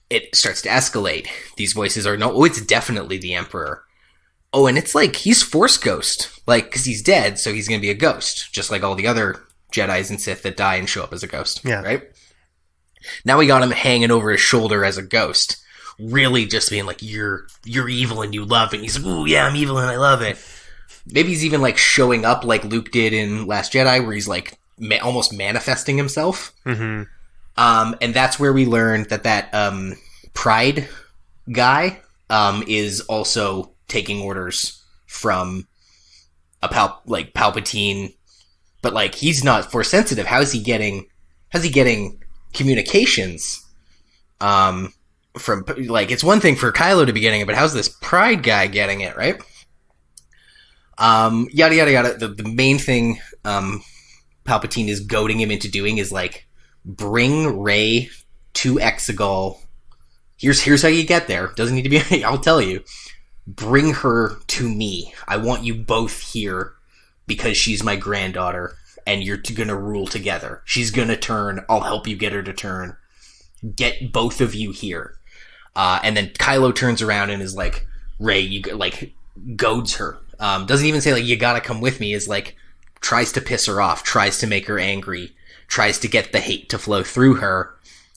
It starts to escalate. These voices are it's definitely the Emperor. Oh, and it's like, he's Force Ghost. Like, because he's dead, so he's going to be a ghost. Just like all the other Jedis and Sith that die and show up as a ghost. Yeah. Right? Now we got him hanging over his shoulder as a ghost. Really just being like, you're evil and you love it. And he's like, ooh, yeah, I'm evil and I love it. Maybe he's even like showing up like Luke did in Last Jedi, where he's like almost manifesting himself. Mm-hmm. And that's where we learned that Pride guy is also taking orders from Palpatine, but like he's not Force sensitive. How's he getting communications from, like, it's one thing for Kylo to be getting it, but how's this Pride guy getting it, right? Yada yada yada. The main thing Palpatine is goading him into doing is like, bring Rey to Exegol. Here's how you get there. Doesn't need to be I'll tell you. Bring her to me. I want you both here because she's my granddaughter and you're gonna rule together. She's gonna turn. I'll help you get her to turn. Get both of you here. And then Kylo turns around and is like, Rey, you like goads her. Doesn't even say like, you gotta come with me. Is like, tries to piss her off, tries to make her angry, tries to get the hate to flow through her.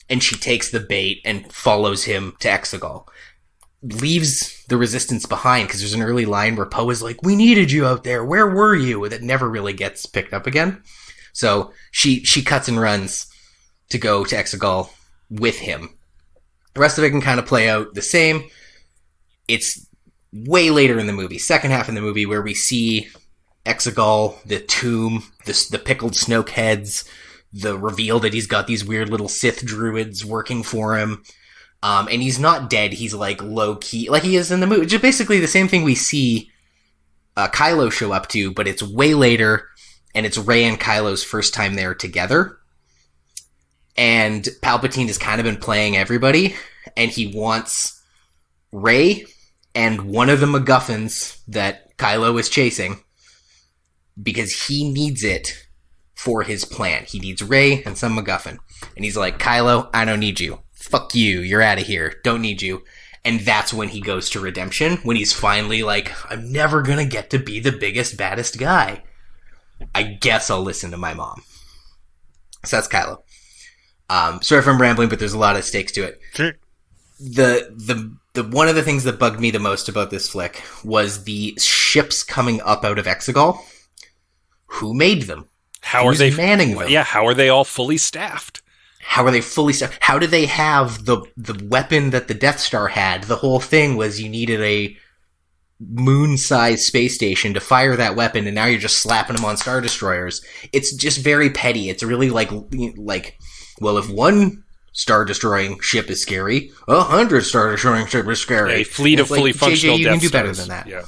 And she takes the bait and follows him to Exegol. Leaves the Resistance behind because there's an early line where Poe is like, we needed you out there. Where were you? That never really gets picked up again. So she cuts and runs to go to Exegol with him. The rest of it can kind of play out the same. It's way later in the movie, second half in the movie, where we see Exegol, the tomb, the pickled Snoke heads, the reveal that he's got these weird little Sith druids working for him. And he's not dead. He's like low key, like he is in the movie. Just basically the same thing we see Kylo show up to, but it's way later, and it's Rey and Kylo's first time there together. And Palpatine has kind of been playing everybody, and he wants Rey and one of the MacGuffins that Kylo is chasing because he needs it for his plan. He needs Rey and some MacGuffin. And he's like, Kylo, I don't need you. Fuck you, you're out of here. Don't need you. And that's when he goes to redemption, when he's finally like, I'm never gonna get to be the biggest, baddest guy. I guess I'll listen to my mom. So that's Kylo. Sorry if I'm rambling, but there's a lot of stakes to it. Sure. The one of the things that bugged me the most about this flick was the ships coming up out of Exegol. Who made them? Who's manning them? Yeah, how are they all fully staffed? How are they fully staffed? How do they have the weapon that the Death Star had? The whole thing was you needed a moon-sized space station to fire that weapon, and now you're just slapping them on Star Destroyers. It's just very petty. It's really like, well, if one Star-destroying ship is scary, 100 Star-destroying ship is scary. A fleet of fully functional JJ, you Death can do better Stars. than that. Yeah.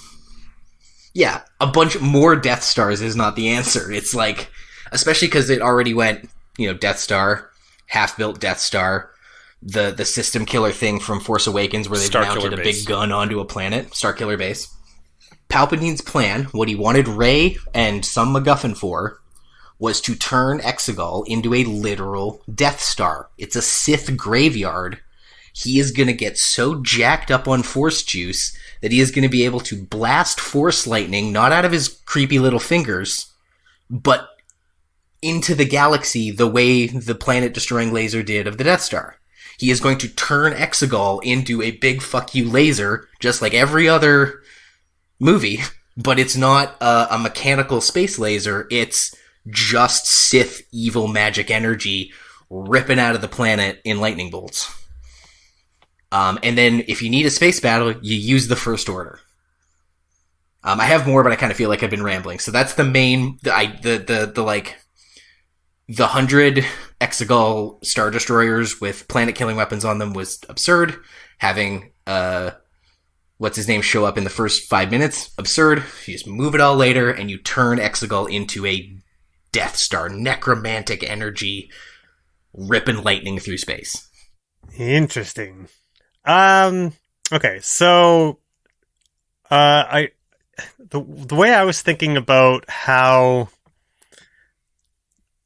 Yeah, a bunch more Death Stars is not the answer. It's like, especially because it already went, Death Star, half-built Death Star, the system killer thing from Force Awakens where they've mounted a big gun onto a planet, Starkiller Base. Palpatine's plan, what he wanted Rey and some MacGuffin for, was to turn Exegol into a literal Death Star. It's a Sith graveyard. He is going to get so jacked up on Force juice that he is going to be able to blast Force lightning, not out of his creepy little fingers, but into the galaxy the way the planet-destroying laser did of the Death Star. He is going to turn Exegol into a big fuck you laser, just like every other movie, but it's not a mechanical space laser. It's just Sith evil magic energy ripping out of the planet in lightning bolts. And then if you need a space battle, you use the First Order. I have more, but I kind of feel like I've been rambling. So that's the main, the 100 Exegol Star Destroyers with planet-killing weapons on them was absurd. Having, what's his name show up in the first 5 minutes, absurd. You just move it all later, and you turn Exegol into a Death Star, necromantic energy, ripping lightning through space. Interesting. Okay, so, the way I was thinking about how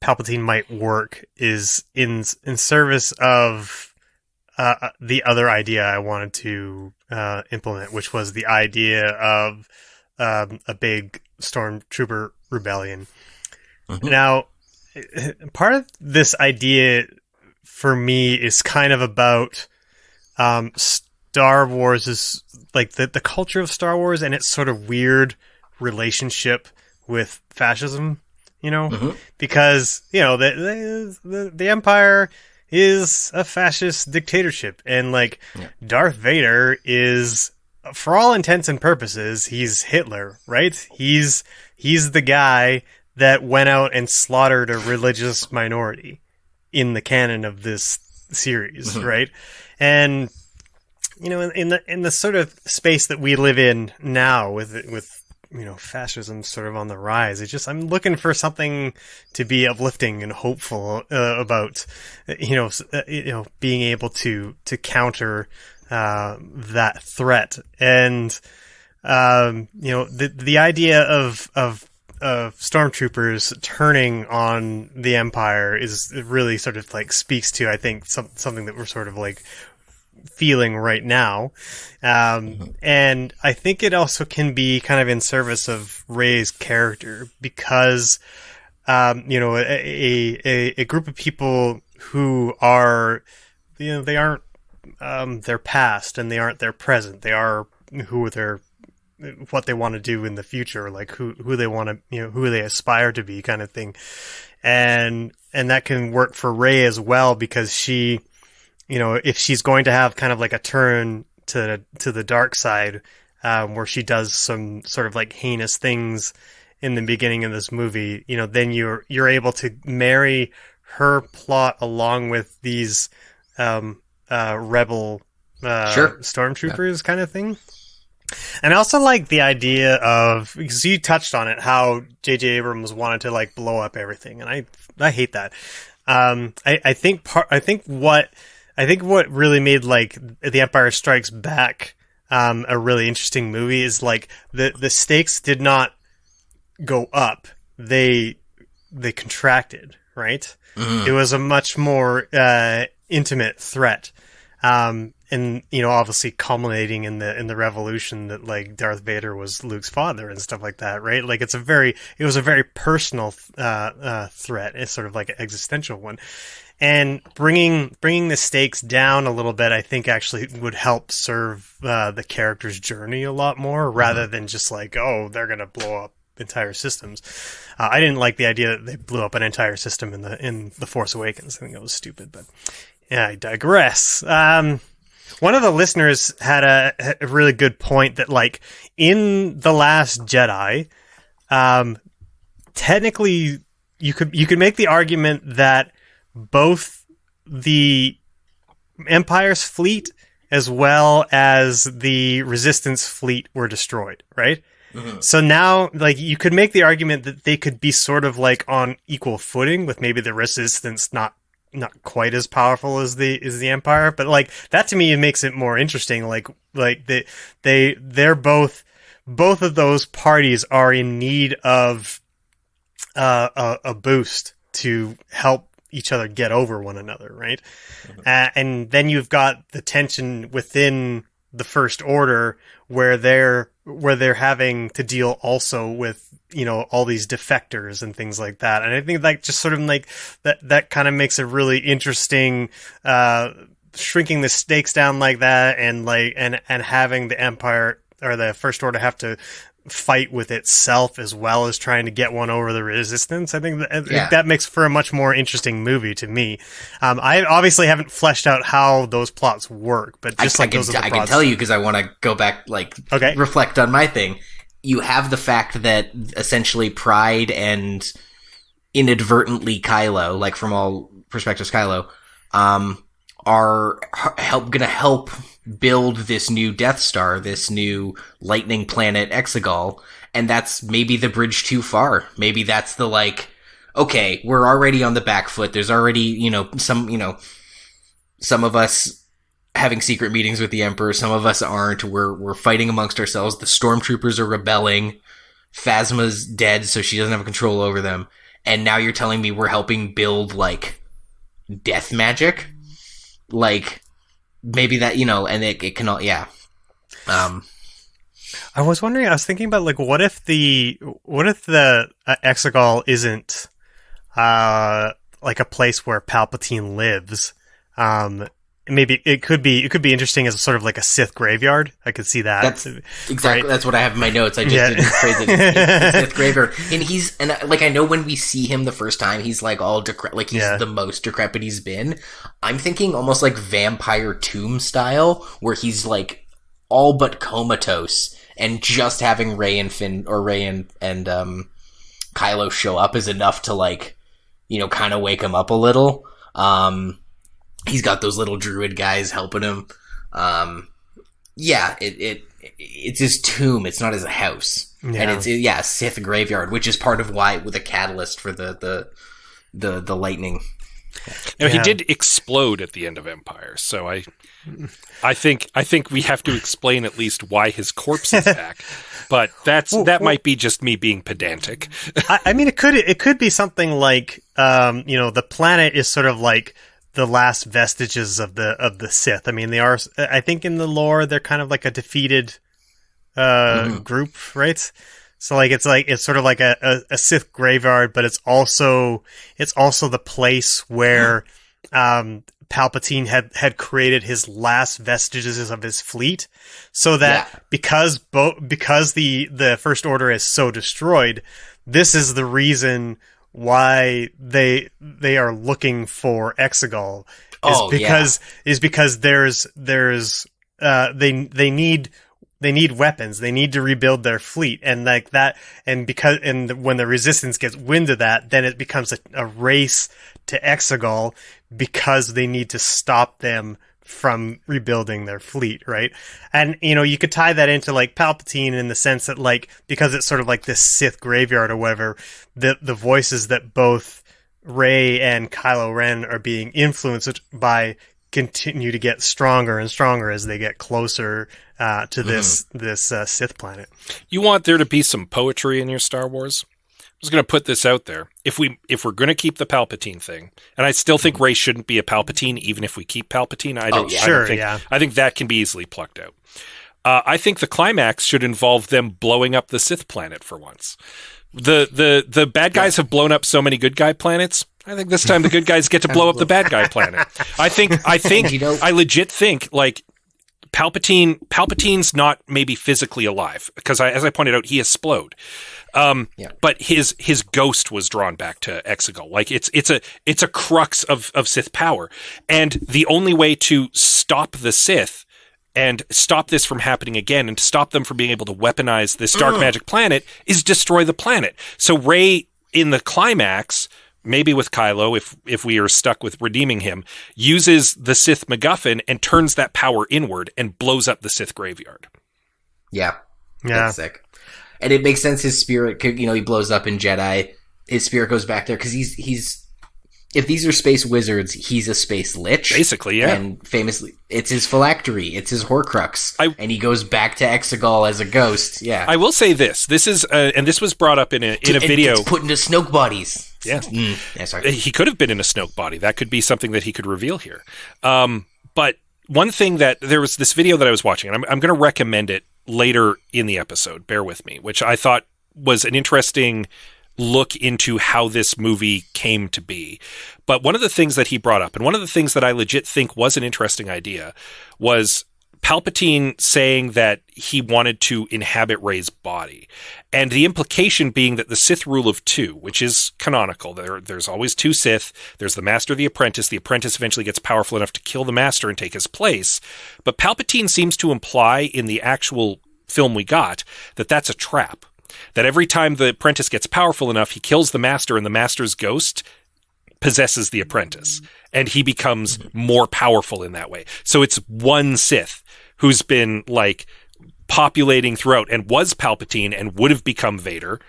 Palpatine might work is in service of the other idea I wanted to implement, which was the idea of a big stormtrooper rebellion. Mm-hmm. Now, part of this idea for me is kind of about Star Wars is like the culture of Star Wars and its sort of weird relationship with fascism. Mm-hmm. Because, the Empire is a fascist dictatorship. And, Darth Vader is, for all intents and purposes, he's Hitler, right? He's the guy that went out and slaughtered a religious minority in the canon of this series, mm-hmm. right? And, in the sort of space that we live in now with fascism sort of on the rise. It's just, I'm looking for something to be uplifting and hopeful about, being able to counter that threat. And, the idea of stormtroopers turning on the Empire is really sort of speaks to, I think, something that we're sort of feeling right now. And I think it also can be kind of in service of Rey's character because, a group of people who are, they aren't their past and they aren't their present. They are what they want to do in the future, who they want to, who they aspire to be kind of thing. And that can work for Rey as well because she, if she's going to have kind of a turn to the dark side, where she does some sort of heinous things in the beginning of this movie, then you're able to marry her plot along with these rebel stormtroopers kind of thing. And I also like the idea of, because you touched on it, how J.J. Abrams wanted to blow up everything, and I hate that. I think what really made The Empire Strikes Back a really interesting movie is the stakes did not go up; they contracted. Right? Mm-hmm. It was a much more intimate threat, and obviously culminating in the revolution that Darth Vader was Luke's father and stuff like that. Right? It was a very personal threat. It's sort of an existential one. And bringing the stakes down a little bit, I think actually would help serve the character's journey a lot more, rather than just they're going to blow up entire systems. I didn't like the idea that they blew up an entire system in the Force Awakens. I think that was stupid, but yeah, I digress. One of the listeners had a really good point that in The Last Jedi, technically you could make the argument that both the Empire's fleet as well as the Resistance fleet were destroyed, right? Mm-hmm. So now, you could make the argument that they could be sort of on equal footing, with maybe the Resistance not not quite as powerful as the Empire, but like that to me makes it more interesting. Like they're both of those parties are in need of a boost to help each other get over one another, right? And then you've got the tension within the First Order where they're having to deal also with, you know, all these defectors and things like that. And I think like just sort of like that kind of makes a really interesting shrinking the stakes down like that, and like and having the Empire or the First Order have to fight with itself as well as trying to get one over the Resistance. I think that makes for a much more interesting movie to me. I obviously haven't fleshed out how those plots work, but just I can tell you because I want to go back, reflect on my thing. You have the fact that essentially Pride and inadvertently Kylo, like from all perspectives, Kylo, are gonna help build this new Death Star, this new lightning planet Exegol, and that's maybe the bridge too far. Maybe that's the like, okay, we're already on the back foot. There's already, some of us having secret meetings with the Emperor, some of us aren't. We're fighting amongst ourselves. The stormtroopers are rebelling. Phasma's dead, so she doesn't have control over them. And now you're telling me we're helping build like death magic? Like, maybe that, and it can all, yeah. I was thinking about like, what if the Exegol isn't like a place where Palpatine lives? Maybe it could be interesting as sort of like a Sith graveyard. I could see that. That's exactly, right? That's what I have in my notes. I just didn't phrase it. It's a Sith graveyard. And I know when we see him the first time, he's like all decrepit, like he's the most decrepit he's been. I'm thinking almost like Vampire Tomb style, where he's like all but comatose, and just having Rey and Kylo show up is enough to like, kind of wake him up a little. He's got those little druid guys helping him. It's his tomb. It's not his house. Yeah. And it's a Sith graveyard, which is part of why with a catalyst for the lightning. Now, he did explode at the end of Empire, so I think we have to explain at least why his corpse is back. But that might be just me being pedantic. I mean, it could be something like the planet is sort of like the last vestiges of the Sith. I mean, they are. I think in the lore they're kind of like a defeated group, right? So it's sort of like a Sith graveyard, but it's also the place where Palpatine had created his last vestiges of his fleet, so that because the First Order is so destroyed, this is the reason why they are looking for Exegol is because they need weapons. They need to rebuild their fleet, and like that, and when the Resistance gets wind of that, then it becomes a race to Exegol because they need to stop them from rebuilding their fleet, right? And you could tie that into like Palpatine in the sense that like, because it's sort of like this Sith graveyard or whatever, the voices that both Rey and Kylo Ren are being influenced by continue to get stronger and stronger as they get closer to this Sith planet. You want there to be some poetry in your Star Wars? I was going to put this out there. If we're going to keep the Palpatine thing, and I still think Rey shouldn't be a Palpatine, even if we keep Palpatine. I think that can be easily plucked out. I think the climax should involve them blowing up the Sith planet for once. The bad guys have blown up so many good guy planets. I think this time the good guys get to blow up the bad guy planet. I legit think like Palpatine's not maybe physically alive because as I pointed out, he exploded. But his ghost was drawn back to Exegol. Like it's a crux of Sith power. And the only way to stop the Sith and stop this from happening again and to stop them from being able to weaponize this dark magic planet is destroy the planet. So Rey in the climax, maybe with Kylo, if we are stuck with redeeming him, uses the Sith MacGuffin and turns that power inward and blows up the Sith graveyard. Yeah. That's sick. And it makes sense his spirit could, he blows up in Jedi. His spirit goes back there because he's if these are space wizards, he's a space lich. Basically, yeah. And famously, it's his phylactery, it's his Horcrux, and he goes back to Exegol as a ghost. Yeah. I will say this. This is, and this was brought up in a video. It's put into Snoke bodies. Yeah. Yeah, sorry. He could have been in a Snoke body. That could be something that he could reveal here. But one thing that there was this video that I was watching, and I'm going to recommend it later in the episode. Bear with me, which I thought was an interesting look into how this movie came to be. But one of the things that he brought up, and one of the things that I legit think was an interesting idea, was Palpatine saying that he wanted to inhabit Rey's body. And the implication being that the Sith rule of two, which is canonical, there's always two Sith, there's the Master, the Apprentice eventually gets powerful enough to kill the Master and take his place. But Palpatine seems to imply in the actual film we got that that's a trap. That every time the apprentice gets powerful enough, he kills the master, and the master's ghost possesses the apprentice, and he becomes more powerful in that way. So it's one Sith who's been like populating throughout and was Palpatine and would have become Vader,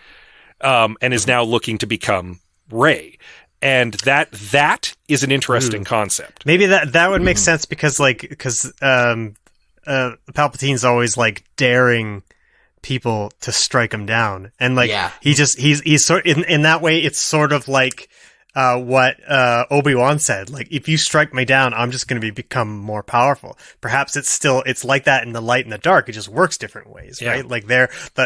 and is now looking to become Rey. And that is an interesting concept. Maybe that would make sense because Palpatine's always like daring people to strike him down, and like he's sort in that way. It's sort of like what Obi-Wan said, like, if you strike me down, I'm just going to become more powerful. Perhaps it's like that in the light and the dark. It just works different ways, right? Like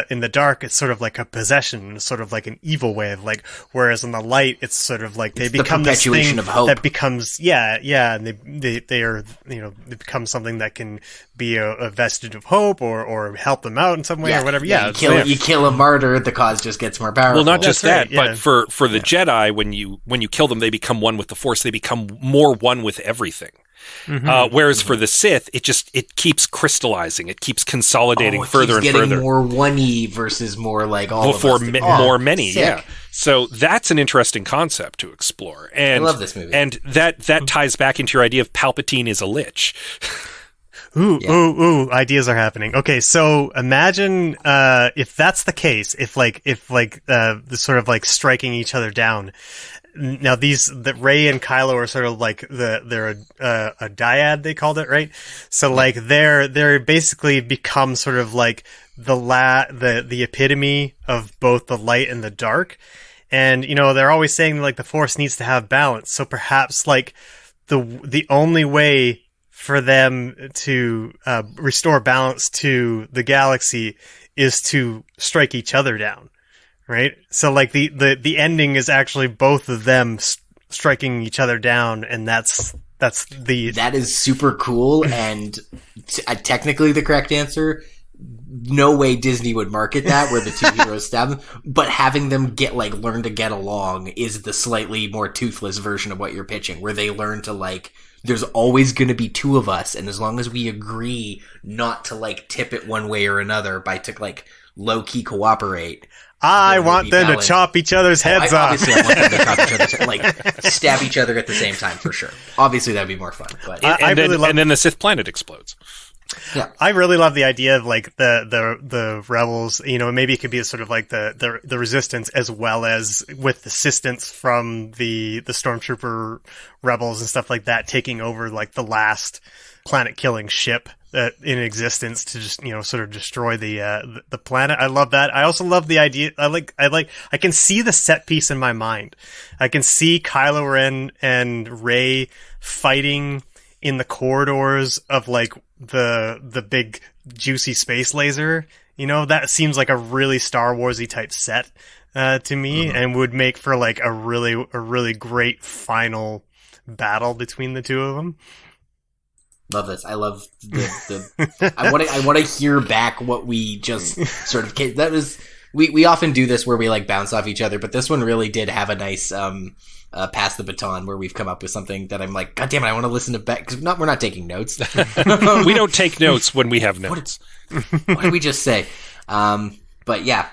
in the dark, it's sort of like a possession, it's sort of like an evil way of like, whereas in the light, it's sort of like they become this thing of hope that becomes, and they are, they become something that can be a vestige of hope or help them out in some way or whatever. You kill a martyr, the cause just gets more powerful. Well, not just that, but for the Jedi, when you kill them, they become one with the Force. They become more one with everything. Whereas for the Sith, it keeps crystallizing. It keeps consolidating further and further. Getting more one-y versus more like all before of us. More many. Sick. Yeah. So that's an interesting concept to explore. And I love this movie. And that ties back into your idea of Palpatine is a lich. Ooh, ideas are happening. Okay, so imagine if that's the case, if the sort of like striking each other down. Now that Rey and Kylo are sort of like they're a dyad, they called it, right? So like they're basically become sort of like the epitome of both the light and the dark. And they're always saying like the Force needs to have balance. So perhaps like the only way for them to restore balance to the galaxy is to strike each other down, right? So like the ending is actually both of them striking each other down, and that is super cool. And technically the correct answer. No way Disney would market that where the two heroes stab them, but having them learn to get along is the slightly more toothless version of what you're pitching, where they learn to like, there's always going to be two of us, and as long as we agree not to like tip it one way or another by to like low key cooperate. I want them to chop each other's heads off. Obviously, I want them to chop each other's heads, like stab each other at the same time for sure. Obviously, that'd be more fun. But and then the Sith planet explodes. Yeah, I really love the idea of like the rebels. Maybe it could be sort of like the resistance as well as with assistance from the stormtrooper rebels and stuff like that, taking over like the last planet-killing ship in existence to just sort of destroy the planet. I love that. I also love the idea. I can see the set piece in my mind. I can see Kylo Ren and Rey fighting in the corridors of like the big juicy space laser. That seems like a really Star Warsy type set to me, and would make for like a really great final battle between the two of them. Love this. I love the I want to hear back what we just sort of that was. We often do this where we like bounce off each other, but this one really did have a nice pass the baton where we've come up with something that I'm like, God damn it, I want to listen to back, because we're not taking notes. We don't take notes when we have notes. What did we just say? But yeah,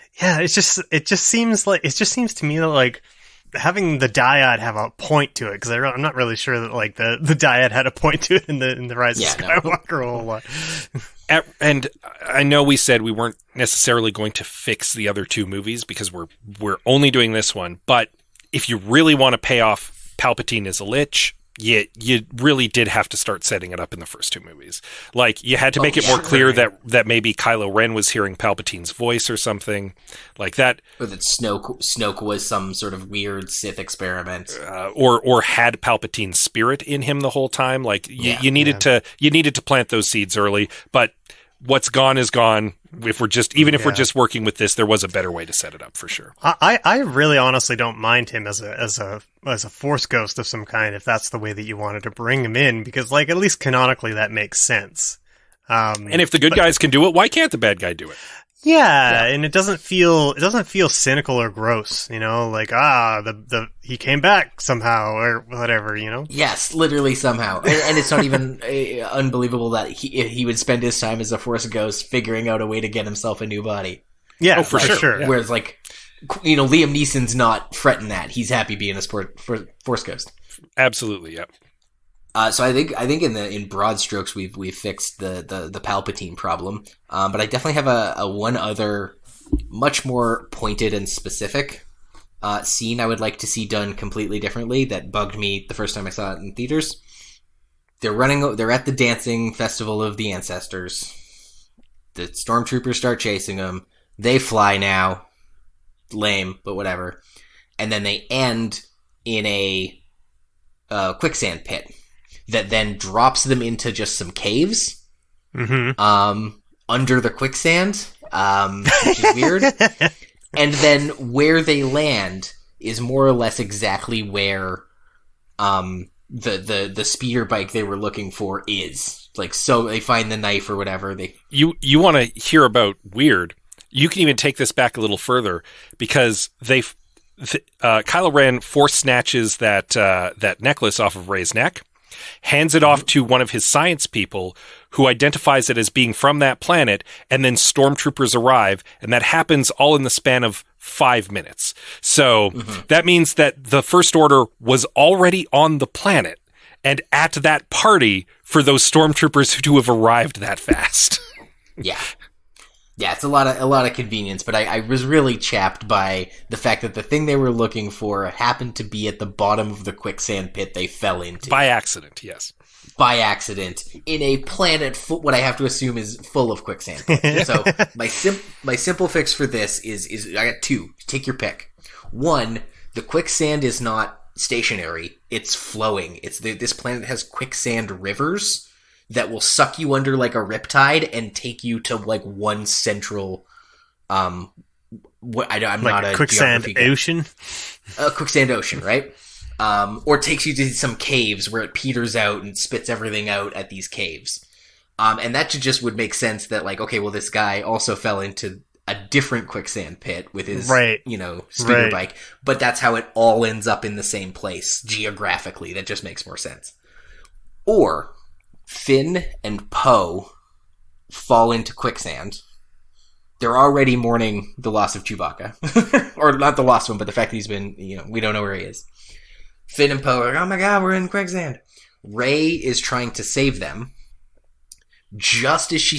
it just seems to me that like having the dyad have a point to it, because I'm not really sure that like the dyad had a point to it in the Rise of Skywalker a whole lot. And I know we said we weren't necessarily going to fix the other two movies because we're only doing this one, but if you really want to pay off Palpatine as a Lich, you really did have to start setting it up in the first two movies. Like, you had to make it more clear that maybe Kylo Ren was hearing Palpatine's voice or something like that. Or that Snoke was some sort of weird Sith experiment. Or had Palpatine's spirit in him the whole time. Like, you needed to plant those seeds early, but what's gone is gone. If we're just working with this, there was a better way to set it up for sure. I really honestly don't mind him as a Force ghost of some kind, if that's the way that you wanted to bring him in, because like at least canonically that makes sense. And if the good guys can do it, why can't the bad guy do it? Yeah, and it doesn't feel cynical or gross, you know, like he came back somehow or whatever, you know. Yes, literally somehow, and it's not even unbelievable that he would spend his time as a Force ghost figuring out a way to get himself a new body. Yeah, for sure. Yeah. Whereas, like, you know, Liam Neeson's not fretting that; he's happy being a Force ghost. Absolutely, yeah. So I think in broad strokes we've fixed the Palpatine problem, but I definitely have a one other much more pointed and specific scene I would like to see done completely differently that bugged me the first time I saw it in theaters. They're at the dancing festival of the ancestors. The stormtroopers start chasing them. They fly now, lame, but whatever. And then they end in a quicksand pit that then drops them into just some caves under the quicksand, which is weird. And then where they land is more or less exactly where the speeder bike they were looking for is. Like, so they find the knife or whatever. You want to hear about weird? You can even take this back a little further, because Kylo Ren force snatches that necklace off of Rey's neck, hands it off to one of his science people who identifies it as being from that planet, and then stormtroopers arrive, and that happens all in the span of 5 minutes. So that means that the First Order was already on the planet and at that party for those stormtroopers to have arrived that fast. Yeah. Yeah, it's a lot of convenience, but I was really chapped by the fact that the thing they were looking for happened to be at the bottom of the quicksand pit they fell into. By accident, yes. By accident, in a planet what I have to assume is full of quicksand. So my simple fix for this is I got two. Take your pick. One, the quicksand is not stationary; it's flowing. This planet has quicksand rivers that will suck you under like a riptide and take you to like one central I'm like not a quicksand ocean. A quicksand ocean, right? Or takes you to some caves where it peters out and spits everything out at these caves. And that just would make sense that, like, okay, well, this guy also fell into a different quicksand pit with his, speeder bike, but that's how it all ends up in the same place geographically. That just makes more sense. Or Finn and Poe fall into quicksand. They're already mourning the loss of Chewbacca. Or not the lost one, but the fact that he's been, we don't know where he is. Finn and Poe are like, oh my god, we're in quicksand. Rey is trying to save them. Just as she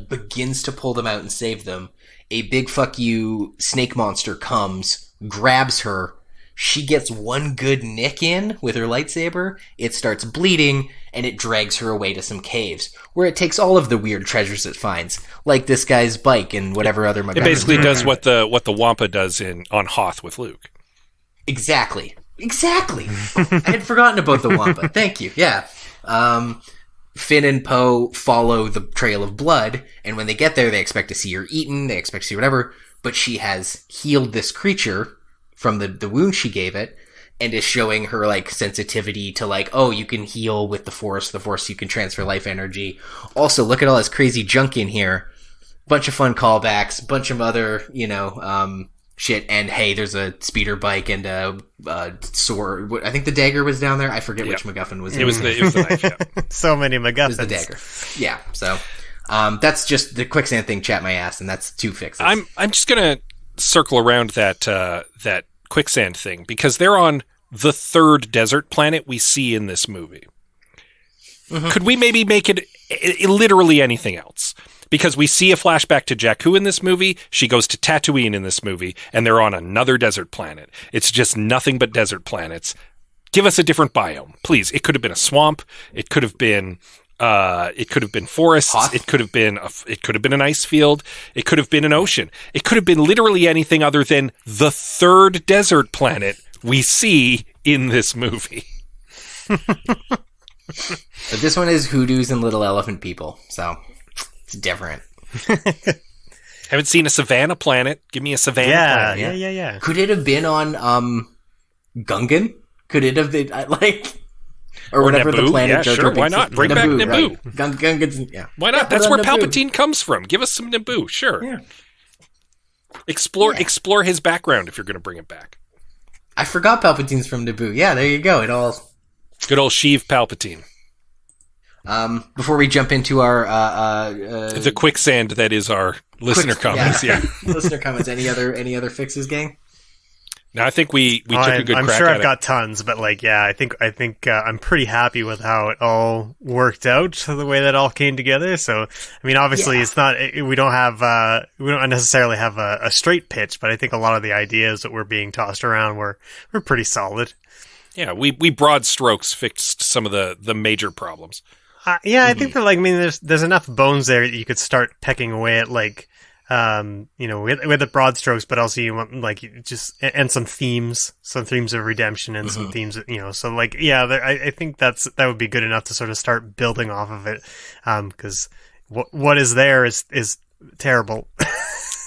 begins to pull them out and save them, a big fuck you snake monster comes, grabs her. She gets one good nick in with her lightsaber. It starts bleeding, and it drags her away to some caves, where it takes all of the weird treasures it finds, like this guy's bike and whatever other. It basically does what the Wampa does on Hoth with Luke. Exactly. I had forgotten about the Wampa. Thank you. Yeah. Finn and Poe follow the trail of blood, and when they get there, they expect to see her eaten, they expect to see whatever, but she has healed this creature from the wound she gave it, and is showing her, sensitivity to, you can heal with the Force, you can transfer life energy. Also, look at all this crazy junk in here. Bunch of fun callbacks, bunch of other, shit, and hey, there's a speeder bike and a sword. I think the dagger was down there. I forget which MacGuffin was. It was the knife. Yeah. So many MacGuffins. It was the dagger. Yeah. So that's just the quicksand thing. Chat my ass, and that's 2 fixes. I'm just gonna circle around that quicksand thing, because they're on the 3rd desert planet we see in this movie. Mm-hmm. Could we maybe make it literally anything else? Because we see a flashback to Jakku in this movie, she goes to Tatooine in this movie, and they're on another desert planet. It's just nothing but desert planets. Give us a different biome, please. It could have been a swamp. It could have been forests. Hoth? It could have been an ice field. It could have been an ocean. It could have been literally anything other than the third desert planet we see in this movie. But this one is hoodoos and little elephant people, so it's different. Haven't seen a savannah planet. Give me a savannah planet. Yeah. Could it have been on Gungan? Could it have been like, or whatever Naboo? the planet? Yeah, Jar sure. Jar Why Binks not? is? Bring back Naboo. Right. Gungan's, yeah. Why not? Yeah, That's put where on Naboo. Palpatine comes from. Give us some Naboo. Sure. Yeah. Explore his background if you're going to bring it back. I forgot Palpatine's from Naboo. Yeah, there you go. It all. Good old Sheev Palpatine. Before we jump into our The quicksand that is our listener comments. Yeah. Listener comments. Any other fixes, gang? Now I think we took a good I'm crack sure at I've got tons, but like, yeah, I think I'm pretty happy with how it all worked out, the way that all came together. So, I mean, obviously, it's not we don't necessarily have a straight pitch, but I think a lot of the ideas that were being tossed around were pretty solid. Yeah, we broad strokes fixed some of the major problems. Yeah, I think that, like, I mean, there's enough bones there that you could start pecking away at, like, with the broad strokes, but also you want, like, and some themes of redemption and some themes, so, like, yeah, I think that would be good enough to sort of start building off of it, because what is there is terrible.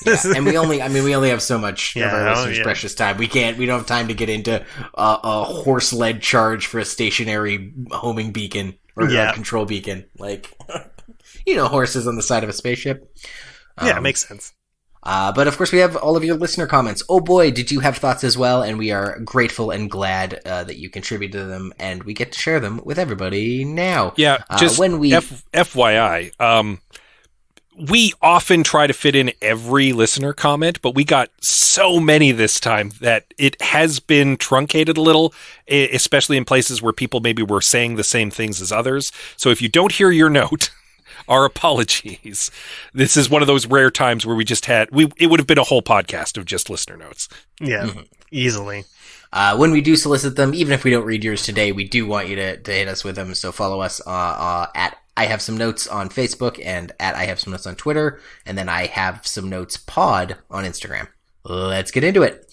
Yeah, and we only have so much of our listeners' precious time. We don't have time to get into a horse-led charge for a stationary homing beacon or a control beacon, like horses on the side of a spaceship. Yeah, it makes sense. But of course, we have all of your listener comments. Oh boy, did you have thoughts as well? And we are grateful and glad that you contributed to them, and we get to share them with everybody now. Yeah, just when we FYI, we often try to fit in every listener comment, but we got so many this time that it has been truncated a little, especially in places where people maybe were saying the same things as others. So if you don't hear your note, our apologies. This is one of those rare times where we just had it would have been a whole podcast of just listener notes. Yeah, easily. When we do solicit them, even if we don't read yours today, we do want you to hit us with them. So follow us at I Have Some Notes on Facebook and at I Have Some Notes on Twitter, and then I Have Some Notes Pod on Instagram. Let's get into it.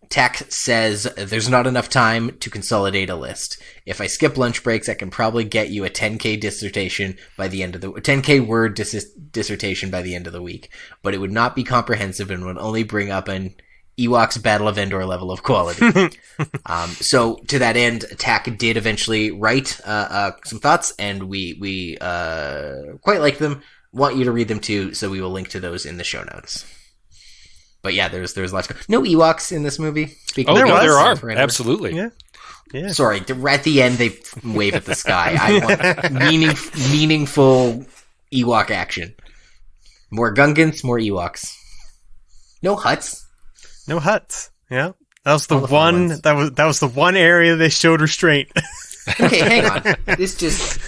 Tack says, there's not enough time to consolidate a list. If I skip lunch breaks, I can probably get you a 10K dissertation by the end of 10K word dissertation by the end of the week, but it would not be comprehensive and would only bring up an Ewoks Battle of Endor level of quality. So to that end, Tack did eventually write some thoughts, and we quite like them. Want you to read them too, so we will link to those in the show notes. But yeah, there's lots. No Ewoks in this movie. There are absolutely. Yeah. Sorry, at the end they wave at the sky. I want meaningful Ewok action. More Gungans, more Ewoks. No huts. No huts. Yeah, that was the one. That was the one area they showed restraint. Okay, hang on. This just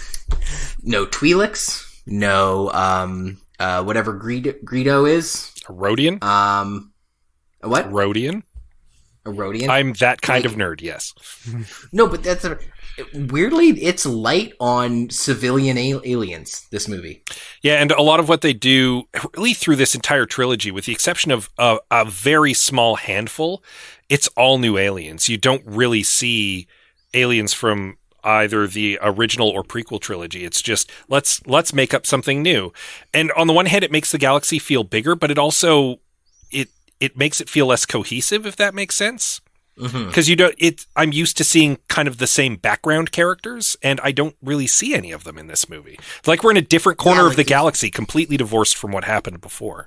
no Twi'leks, no whatever Greedo is. A Rodian. A what? Rodian. A Rodian. I'm that kind of nerd. Yes. No, but that's weirdly it's light on civilian aliens. This movie. Yeah, and a lot of what they do, really through this entire trilogy, with the exception of a very small handful, it's all new aliens. You don't really see aliens from either the original or prequel trilogy. It's just, let's make up something new. And on the one hand, it makes the galaxy feel bigger, but it also, it makes it feel less cohesive, if that makes sense. Because I'm used to seeing kind of the same background characters, and I don't really see any of them in this movie. Like we're in a different corner of the galaxy, completely divorced from what happened before.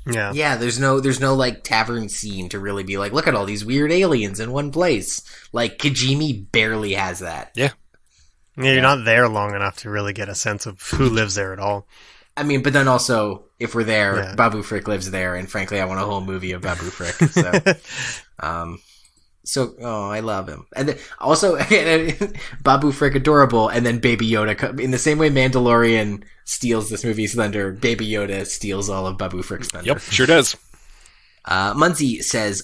Yeah. There's no like tavern scene to really be like, look at all these weird aliens in one place. Like Kijimi barely has that. Yeah, you're not there long enough to really get a sense of who lives there at all. I mean, but then also, if we're there, Babu Frick lives there, and frankly, I want a whole movie of Babu Frick. So, So, I love him. And then also, Babu Frick adorable, and then Baby Yoda. In the same way Mandalorian steals this movie's thunder, Baby Yoda steals all of Babu Frick's thunder. Yep, sure does. Munzie says,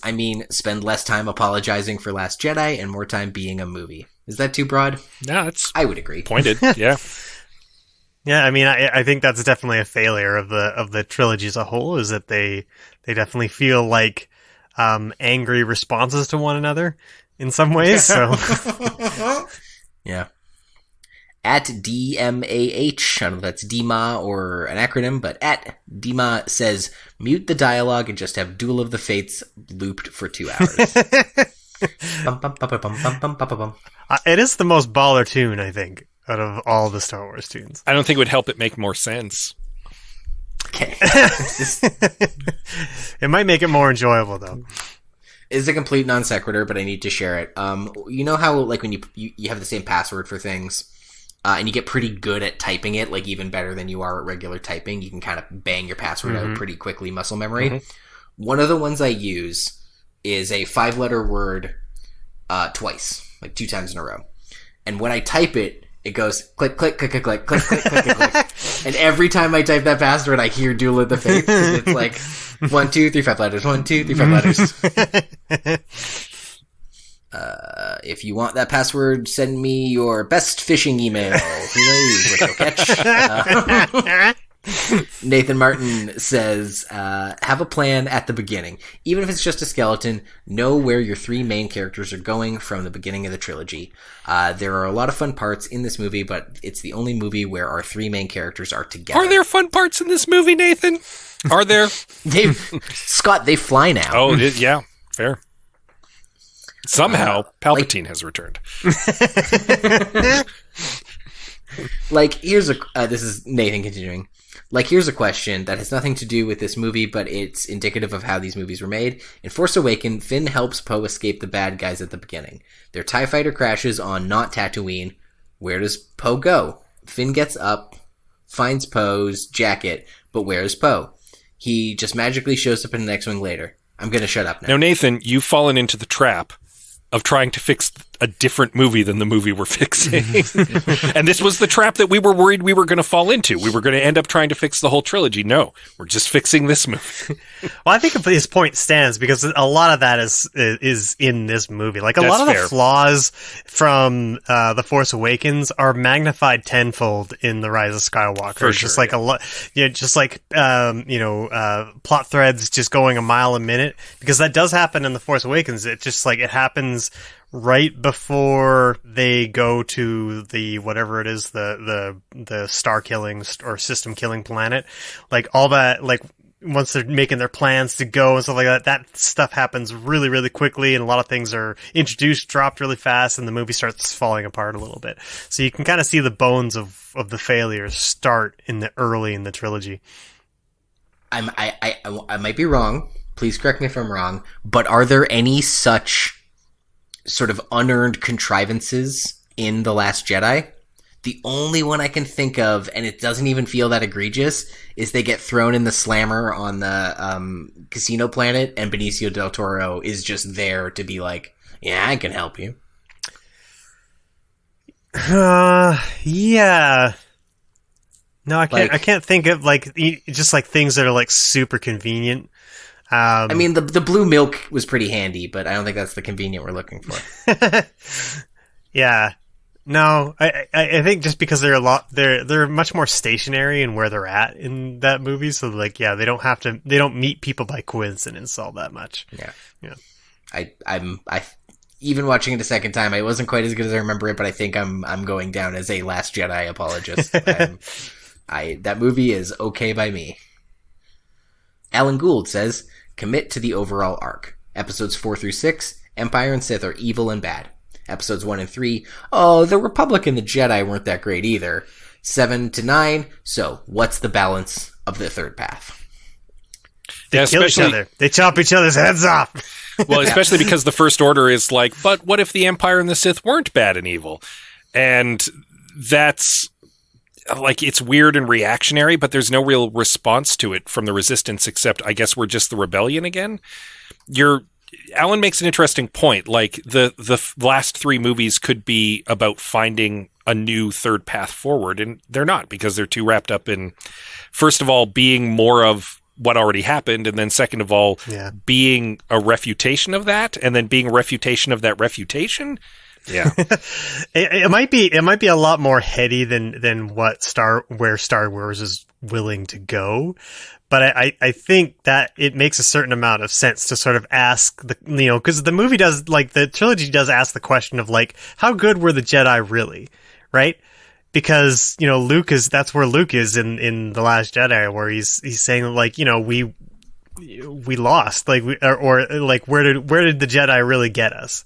spend less time apologizing for Last Jedi and more time being a movie. Is that too broad? No, it's I would agree. pointed, yeah. Yeah, I mean, I think that's definitely a failure of the trilogy as a whole, is that they definitely feel like angry responses to one another in some ways. So, yeah. At DMAH, I don't know if that's DMA or an acronym, but at DMA says, mute the dialogue and just have Duel of the Fates looped for 2 hours. It is the most baller tune, I think, out of all the Star Wars tunes. I don't think it would help it make more sense. Okay. It might make it more enjoyable, though. It's a complete non sequitur, but I need to share it. You know how, like, when you have the same password for things, and you get pretty good at typing it, like even better than you are at regular typing, you can kind of bang your password out pretty quickly, muscle memory. Mm-hmm. One of the ones I use is a 5-letter word twice, like 2 times in a row. And when I type it, it goes click, click, click, click, click, click, click, click, click, click. And every time I type that password, I hear Duel of the Fates. And it's like 1, 2, 3, 5 letters. 1, 2, 3, 5 letters. If you want that password, send me your best phishing email. Who knows what you'll catch? Nathan Martin says, have a plan at the beginning. Even if it's just a skeleton, know where your 3 main characters are going from the beginning of the trilogy. There are a lot of fun parts in this movie, but it's the only movie where our 3 main characters are together. Are there fun parts in this movie, Nathan? Are there? Scott, they fly now. Oh, yeah, fair. Somehow, Palpatine has returned. Like, here's this is Nathan continuing. Like, here's a question that has nothing to do with this movie, but it's indicative of how these movies were made. In Force Awakens, Finn helps Poe escape the bad guys at the beginning. Their TIE fighter crashes on not Tatooine. Where does Poe go? Finn gets up, finds Poe's jacket, but where's Poe? He just magically shows up in an X-Wing later. I'm gonna shut up now. Now, Nathan, you've fallen into the trap of trying to fix a different movie than the movie we're fixing. And this was the trap that we were worried we were going to fall into. We were going to end up trying to fix the whole trilogy. No, we're just fixing this movie. Well, I think his point stands because a lot of that is in this movie. Like, a That's lot of fair. the flaws from The Force Awakens are magnified tenfold in The Rise of Skywalker. For Just sure, like a lot, just like plot threads just going a mile a minute, because that does happen in The Force Awakens. It just like it happens right before they go to the whatever it is, the star killing or system killing planet. Like, all that, like, once they're making their plans to go and stuff like that, that stuff happens really, really quickly, and a lot of things are introduced, dropped really fast, and the movie starts falling apart a little bit. So you can kind of see the bones of the failures start early in the trilogy. I might be wrong. Please correct me if I'm wrong. But are there any such sort of unearned contrivances in The Last Jedi? The only one I can think of, and it doesn't even feel that egregious, is they get thrown in the slammer on the casino planet, and Benicio del Toro is just there to be like, yeah, I can help you. Yeah. No, I can't. Like, I can't think of just like things that are like super convenient. I mean, the blue milk was pretty handy, but I don't think that's the convenient we're looking for. Yeah. No, I think just because they're much more stationary in where they're at in that movie. So like, yeah, they don't meet people by coincidence all that much. Yeah. Yeah. I'm even watching it a second time, it wasn't quite as good as I remember it, but I think I'm going down as a Last Jedi apologist. That movie is okay by me. Alan Gould says, commit to the overall arc. Episodes 4 through 6, Empire and Sith are evil and bad. Episodes 1 and 3, the Republic and the Jedi weren't that great either. 7 to 9, so what's the balance of the third path? They kill each other. They chop each other's heads off. Well, especially because the First Order is like, but what if the Empire and the Sith weren't bad and evil? And that's like, it's weird and reactionary, but there's no real response to it from the Resistance except, I guess, we're just the rebellion again. Alan makes an interesting point. Like the last three movies could be about finding a new third path forward, and they're not, because they're too wrapped up in, first of all, being more of what already happened, and then second of all, being a refutation of that, and then being a refutation of that refutation. Yeah. it might be a lot more heady than what Star Wars is willing to go. But I think that it makes a certain amount of sense to sort of ask because the movie does, like, the trilogy does ask the question of, like, how good were the Jedi really, right? Because, that's where Luke is in The Last Jedi, where he's saying, like, we lost, like, or like, where did the Jedi really get us?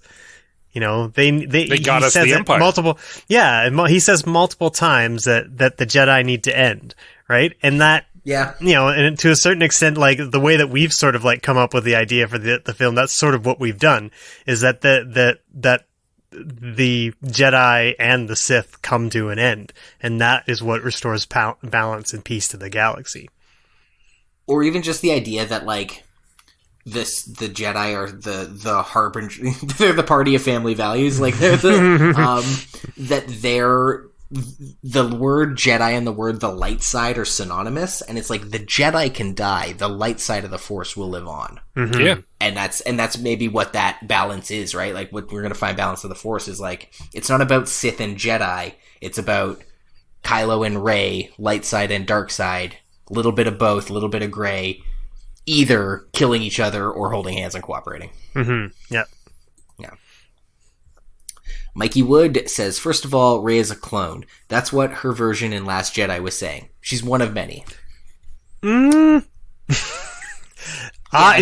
They got us the Empire. He says multiple times that the Jedi need to end, right? And that, and to a certain extent, like, the way that we've sort of, like, come up with the idea for the film, that's sort of what we've done, is that the Jedi and the Sith come to an end, and that is what restores balance and peace to the galaxy. Or even just the idea that, like, the Jedi are the harbinger, they're the party of family values, like, they're that they're, the word Jedi and the word the light side are synonymous, and it's like, the Jedi can die, the light side of the Force will live on. Mm-hmm. Yeah. And that's maybe what that balance is, right? Like, what we're going to find balance of the Force is, like, it's not about Sith and Jedi, it's about Kylo and Rey, light side and dark side, a little bit of both, a little bit of gray, either killing each other or holding hands and cooperating. Mm-hmm. Yeah. Mikey Wood says, first of all, Rey is a clone. That's what her version in Last Jedi was saying. She's one of many. So I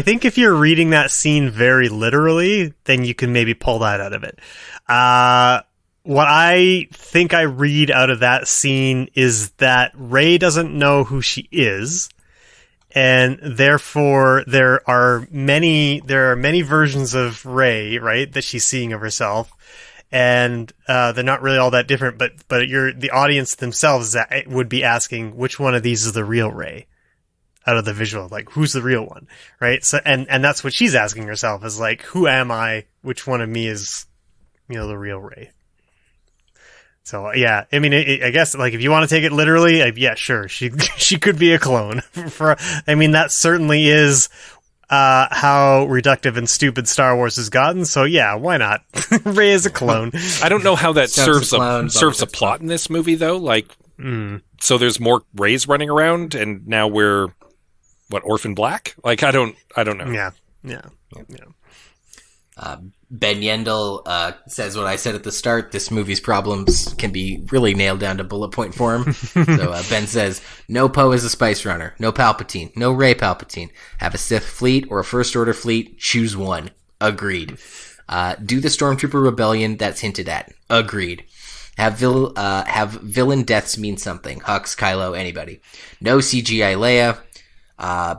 think if you're reading that scene very literally, then you can maybe pull that out of it. What I think I read out of that scene is that Rey doesn't know who she is, and therefore there are many versions of Rey, right, that she's seeing of herself, and they're not really all that different. But the audience themselves would be asking, which one of these is the real Rey out of the visual? Like, who's the real one, right? So and that's what she's asking herself, is like, who am I? Which one of me is, the real Rey? So yeah, I mean, I guess, like, if you want to take it literally, yeah, sure, she could be a clone. That certainly is how reductive and stupid Star Wars has gotten. So yeah, why not? Rey is a clone. I don't know how that serves a plot in this movie, though. Like, so there's more Reys running around, and now we're Orphan Black? Like, I don't know. Yeah. Ben Yendel says what I said at the start. This movie's problems can be really nailed down to bullet point form. So Ben says, no Poe is a spice runner, no Palpatine, no Rey Palpatine. Have a Sith fleet or a First Order fleet, choose one. Agreed. Do the Stormtrooper rebellion that's hinted at. Agreed. Have villain deaths mean something. Hux, Kylo, anybody. No CGI Leia.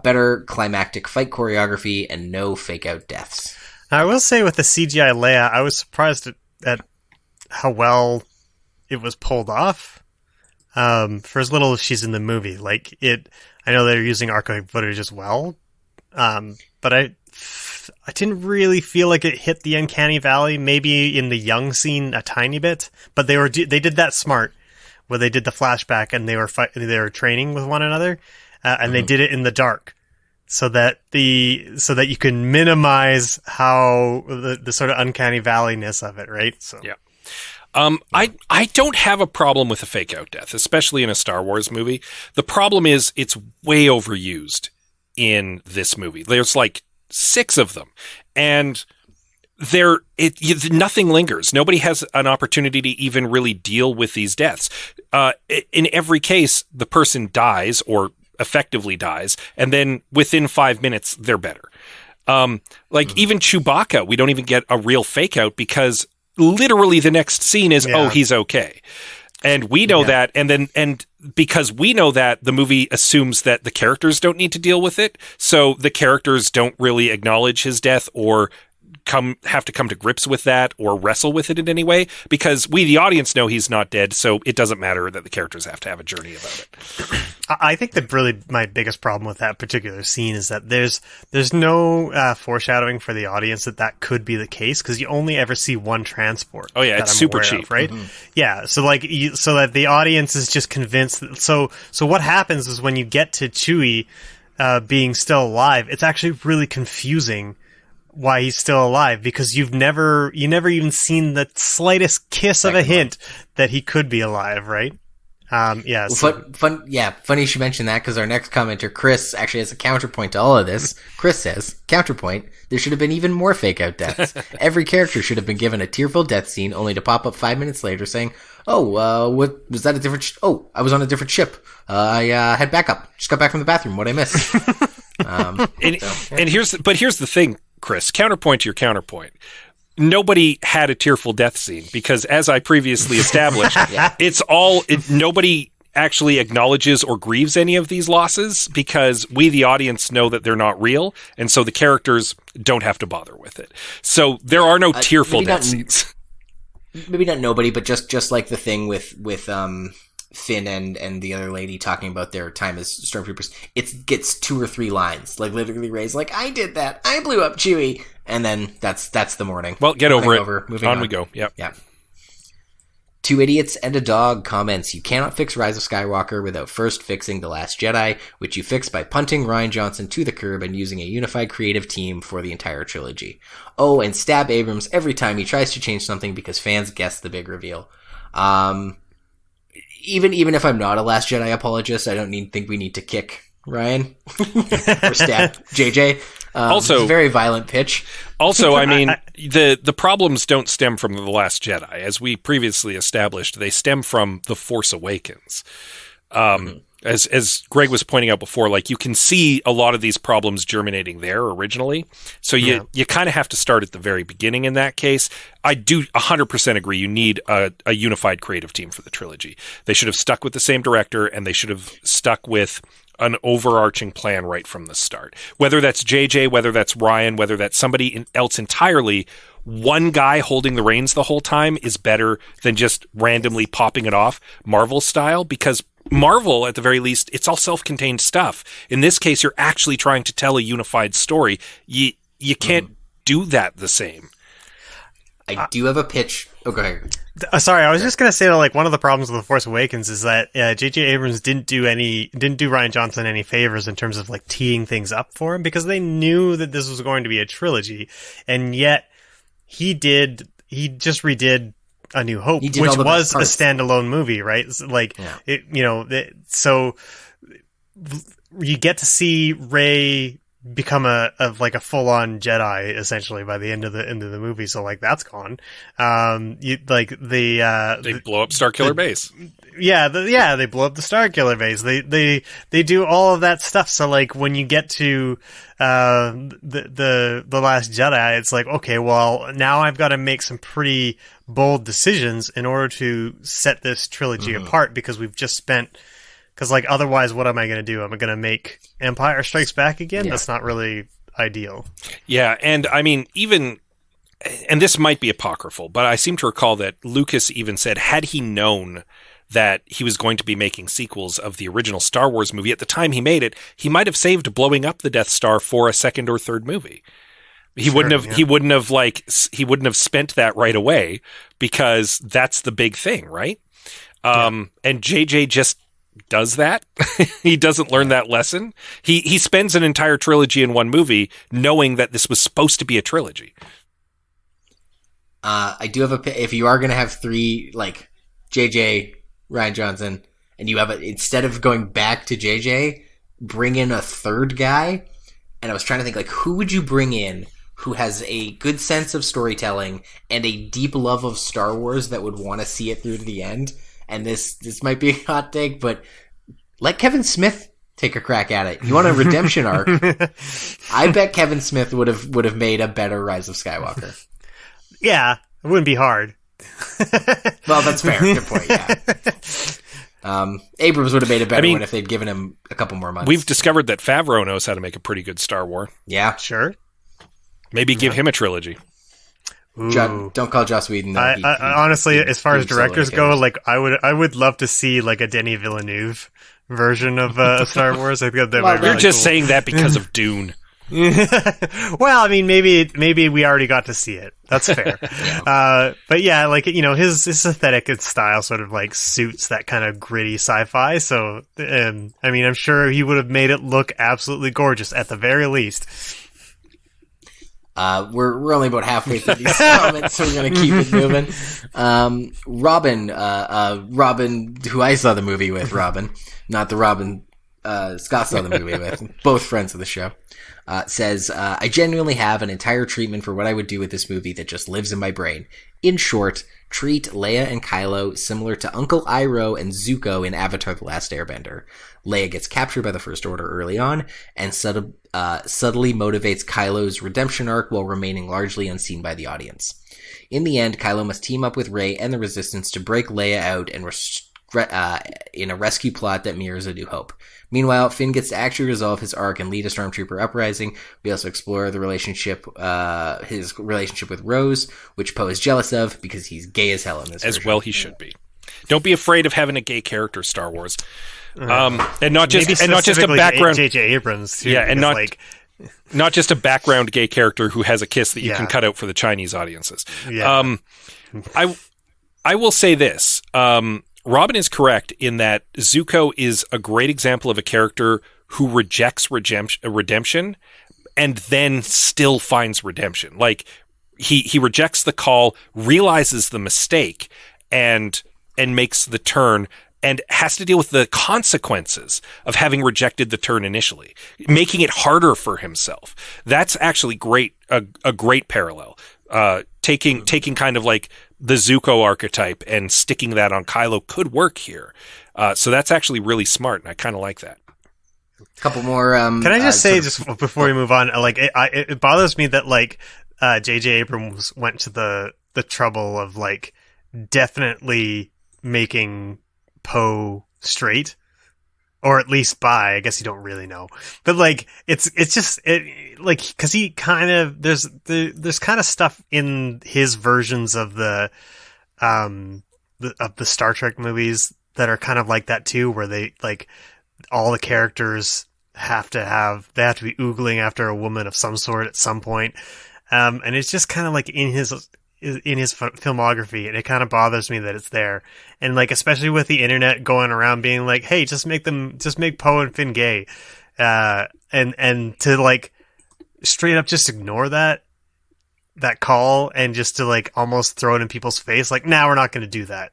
Better climactic fight choreography, and no fake out deaths. I will say, with the CGI Leia, I was surprised at how well it was pulled off. For as little as she's in the movie, like, I know they're using archive footage as well, but I didn't really feel like it hit the uncanny valley. Maybe in the young scene a tiny bit, but they did that smart, where they did the flashback and they were training with one another, and they did it in the dark. So that you can minimize how the sort of uncanny valleyness of it, right? So yeah. I don't have a problem with a fake out death, especially in a Star Wars movie. The problem is it's way overused in this movie. There's like 6 of them, and nothing lingers. Nobody has an opportunity to even really deal with these deaths. In every case, the person dies or effectively dies, and then within 5 minutes they're better. Even Chewbacca, we don't even get a real fake out, because literally the next scene is, oh, he's okay. And we know that, and because we know that, the movie assumes that the characters don't need to deal with it, so the characters don't really acknowledge his death or have to come to grips with that or wrestle with it in any way, because we, the audience, know he's not dead, so it doesn't matter that the characters have to have a journey about it. I think that really my biggest problem with that particular scene is that there's no foreshadowing for the audience that could be the case, because you only ever see one transport. Oh yeah, it's super cheap, right? Yeah, so so that the audience is just convinced. So what happens is when you get to Chewie being still alive, it's actually really confusing why he's still alive, because you never even seen the slightest kiss of a hint that he could be alive, right? Yeah. Funny you should mention that, because our next commenter, Chris, actually has a counterpoint to all of this. Chris says, counterpoint, there should have been even more fake-out deaths. Every character should have been given a tearful death scene, only to pop up 5 minutes later saying, what was that a different I was on a different ship. I had backup. Just got back from the bathroom. What'd I miss? And here's the thing, Chris, counterpoint to your counterpoint. Nobody had a tearful death scene, because, as I previously established, nobody actually acknowledges or grieves any of these losses, because we, the audience, know that they're not real, and so the characters don't have to bother with it. So there are no tearful death scenes. Maybe not nobody, but just like the thing with Finn and the other lady talking about their time as stormtroopers, it gets 2 or 3 lines. Like, literally Rey's like, I did that. I blew up Chewie. And then that's the morning. Well, get over it. Moving on we go. Yep. Yeah. 2 Idiots and a Dog comments, you cannot fix Rise of Skywalker without first fixing The Last Jedi, which you fix by punting Rian Johnson to the curb and using a unified creative team for the entire trilogy. Oh, and stab Abrams every time he tries to change something because fans guess the big reveal. Even if I'm not a Last Jedi apologist, I don't think we need to kick Ryan or stab JJ. Also, it's a very violent pitch. Also, I mean, the problems don't stem from The Last Jedi. As we previously established, they stem from The Force Awakens. As Greg was pointing out before, like, you can see a lot of these problems germinating there originally. So you kind of have to start at the very beginning in that case. I do 100% agree you need a unified creative team for the trilogy. They should have stuck with the same director, and they should have stuck with an overarching plan right from the start. Whether that's JJ, whether that's Ryan, whether that's somebody else entirely, one guy holding the reins the whole time is better than just randomly popping it off Marvel style, because Marvel, at the very least, it's all self-contained stuff. In this case, you're actually trying to tell a unified story. You can't do that the same. I do have a pitch. Oh, go ahead. Sorry, I was just going to say that, like, one of the problems with The Force Awakens is that J.J. Abrams didn't do Rian Johnson any favors in terms of, like, teeing things up for him, because they knew that this was going to be a trilogy, and yet he just redid A New Hope, which was a standalone movie, right? Like, so you get to see Rey become a full-on Jedi essentially by the end of the movie. So, like, that's gone. They blow up Starkiller Base. Yeah, they blow up the Starkiller Base. They do all of that stuff. So, like, when you get to the Last Jedi, it's like, okay, well, now I've got to make some pretty bold decisions in order to set this trilogy apart, because we've just spent. Because, like, otherwise, what am I going to do? Am I going to make Empire Strikes Back again? Yeah. That's not really ideal. Yeah, and I mean, and this might be apocryphal, but I seem to recall that Lucas even said, had he known that he was going to be making sequels of the original Star Wars movie at the time he made it, he might have saved blowing up the Death Star for a second or third movie. He wouldn't have spent that right away, because that's the big thing, right? And JJ just does that. He doesn't learn that lesson. He spends an entire trilogy in one movie knowing that this was supposed to be a trilogy. I do have if you are going to have 3, like, JJ, Rian Johnson, and you have instead of going back to JJ, bring in a third guy. And I was trying to think, like, who would you bring in who has a good sense of storytelling and a deep love of Star Wars that would want to see it through to the end? And this might be a hot take, but let Kevin Smith take a crack at it. You want a redemption arc? I bet Kevin Smith would have made a better Rise of Skywalker. Yeah, it wouldn't be hard. Well, that's fair. Good point. Yeah. Abrams would have made a better one if they'd given him a couple more months. We've discovered that Favreau knows how to make a pretty good Star Wars. Yeah, sure. Maybe give him a trilogy. Don't call Joss Whedon. No, honestly, as far as directors go, like, I would love to see, like, a Denis Villeneuve version of Star Wars. I think that Well, might be You're really just cool. saying that because of Dune. Well, I mean, maybe we already got to see it. That's fair. But yeah, like, you know, his aesthetic and style sort of like suits that kind of gritty sci-fi. So, I mean, I'm sure he would have made it look absolutely gorgeous at the very least. We're only about halfway through these comments, so we're gonna keep it moving. Robin, who I saw the movie with, Robin, not the Robin Scott saw the movie with, both friends of the show. Says, I genuinely have an entire treatment for what I would do with this movie that just lives in my brain. In short, treat Leia and Kylo similar to Uncle Iroh and Zuko in Avatar The Last Airbender. Leia gets captured by the First Order early on, and subtly motivates Kylo's redemption arc while remaining largely unseen by the audience. In the end, Kylo must team up with Rey and the Resistance to break Leia out and in a rescue plot that mirrors A New Hope. Meanwhile, Finn gets to actually resolve his arc and lead a stormtrooper uprising. We also explore the his relationship with Rose, which Poe is jealous of because he's gay as hell in this As version. well he should be. Don't be afraid of having a gay character, Star Wars. And not just a background J.J. Abrams too. Yeah, and because, not just a background gay character who has a kiss that you can cut out for the Chinese audiences. Yeah. I will say this. Robin is correct in that Zuko is a great example of a character who rejects redemption and then still finds redemption. Like, he rejects the call, realizes the mistake, and makes the turn, and has to deal with the consequences of having rejected the turn initially, making it harder for himself. That's actually great, a great parallel. Taking kind of like the Zuko archetype and sticking that on Kylo could work here. So that's actually really smart, and I kind of like that. A couple more. Can I just say, just before we move on, like it bothers me that like J.J. Abrams went to the trouble of like definitely making Poe straight, or at least bi. I guess you don't really know, but like it's just like, because he kind of there's kind of stuff in his versions of the Star Trek movies that are kind of like that too, where they like all the characters have to be oogling after a woman of some sort at some point, and it's just kind of like in his filmography, and it kind of bothers me that it's there. And like, especially with the internet going around being like, hey, just make Poe and Finn gay, and to like straight up just ignore that call and just to like almost throw it in people's face, like, nah, we're not going to do that.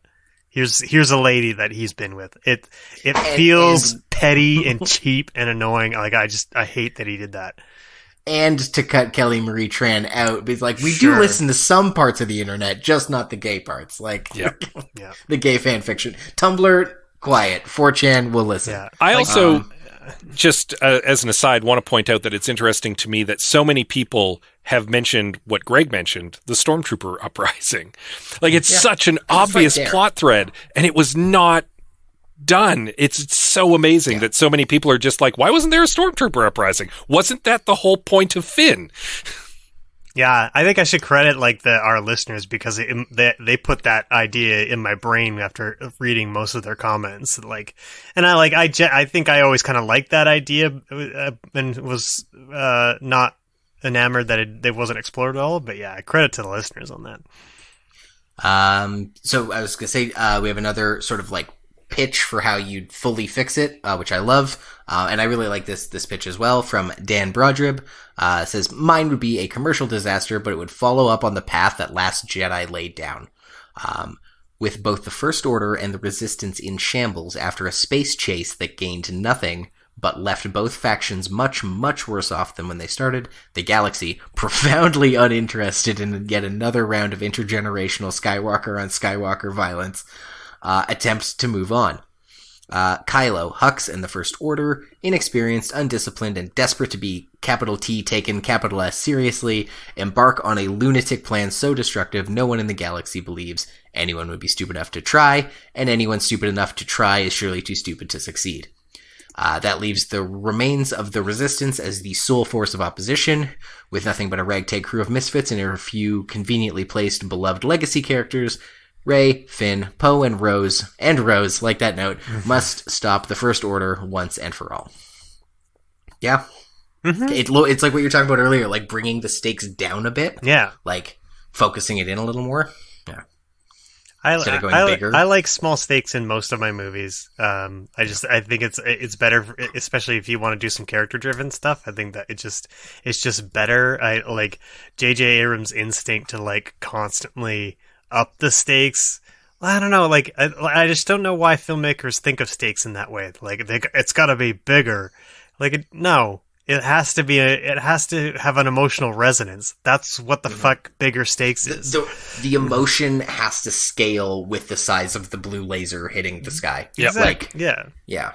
Here's a lady that he's been with. It feels petty and cheap and annoying. Like, I hate that he did that. And to cut Kelly Marie Tran out, because like, we do listen to some parts of the internet, just not the gay parts. Like, the gay fan fiction. Tumblr, quiet. 4chan, we'll listen. Yeah. I also, just as an aside, want to point out that it's interesting to me that so many people have mentioned what Greg mentioned, the Stormtrooper uprising. Like, it's such an obvious plot thread, and it was not done. It's so amazing that so many people are just like, why wasn't there a Stormtrooper uprising? Wasn't that the whole point of Finn? Yeah, I think I should credit like our listeners, because they put that idea in my brain after reading most of their comments. Like, and I think I always kind of liked that idea and was not enamored that it wasn't explored at all. But yeah, credit to the listeners on that. So I was gonna say we have another sort of like pitch for how you'd fully fix it, which I love. And I really like this pitch as well, from Dan Brodrib. Says, mine would be a commercial disaster, but it would follow up on the path that Last Jedi laid down. With both the First Order and the Resistance in shambles after a space chase that gained nothing, but left both factions much, much worse off than when they started, the galaxy profoundly uninterested in yet another round of intergenerational Skywalker on Skywalker violence, attempts to move on. Kylo, Hux, and the First Order, inexperienced, undisciplined, and desperate to be capital T taken capital S seriously, embark on a lunatic plan so destructive no one in the galaxy believes anyone would be stupid enough to try, and anyone stupid enough to try is surely too stupid to succeed. That leaves the remains of the Resistance as the sole force of opposition, with nothing but a ragtag crew of misfits and a few conveniently placed beloved legacy characters. Rey, Finn, Poe, and Rose, like that note, must stop the First Order once and for all. Yeah. It's like what you were talking about earlier, like bringing the stakes down a bit. Yeah. Like focusing it in a little more. Yeah. I bigger. I like small stakes in most of my movies. I think it's better, especially if you want to do some character driven stuff. I think that it's just better. I like J.J. Abrams' instinct to like constantly up the stakes. I don't know. Like I just don't know why filmmakers think of stakes in that way. Like it's got to be bigger. Like no. It has to have an emotional resonance. That's what the fuck bigger stakes is. The emotion has to scale with the size of the blue laser hitting the sky. Yeah. Exactly. Yeah.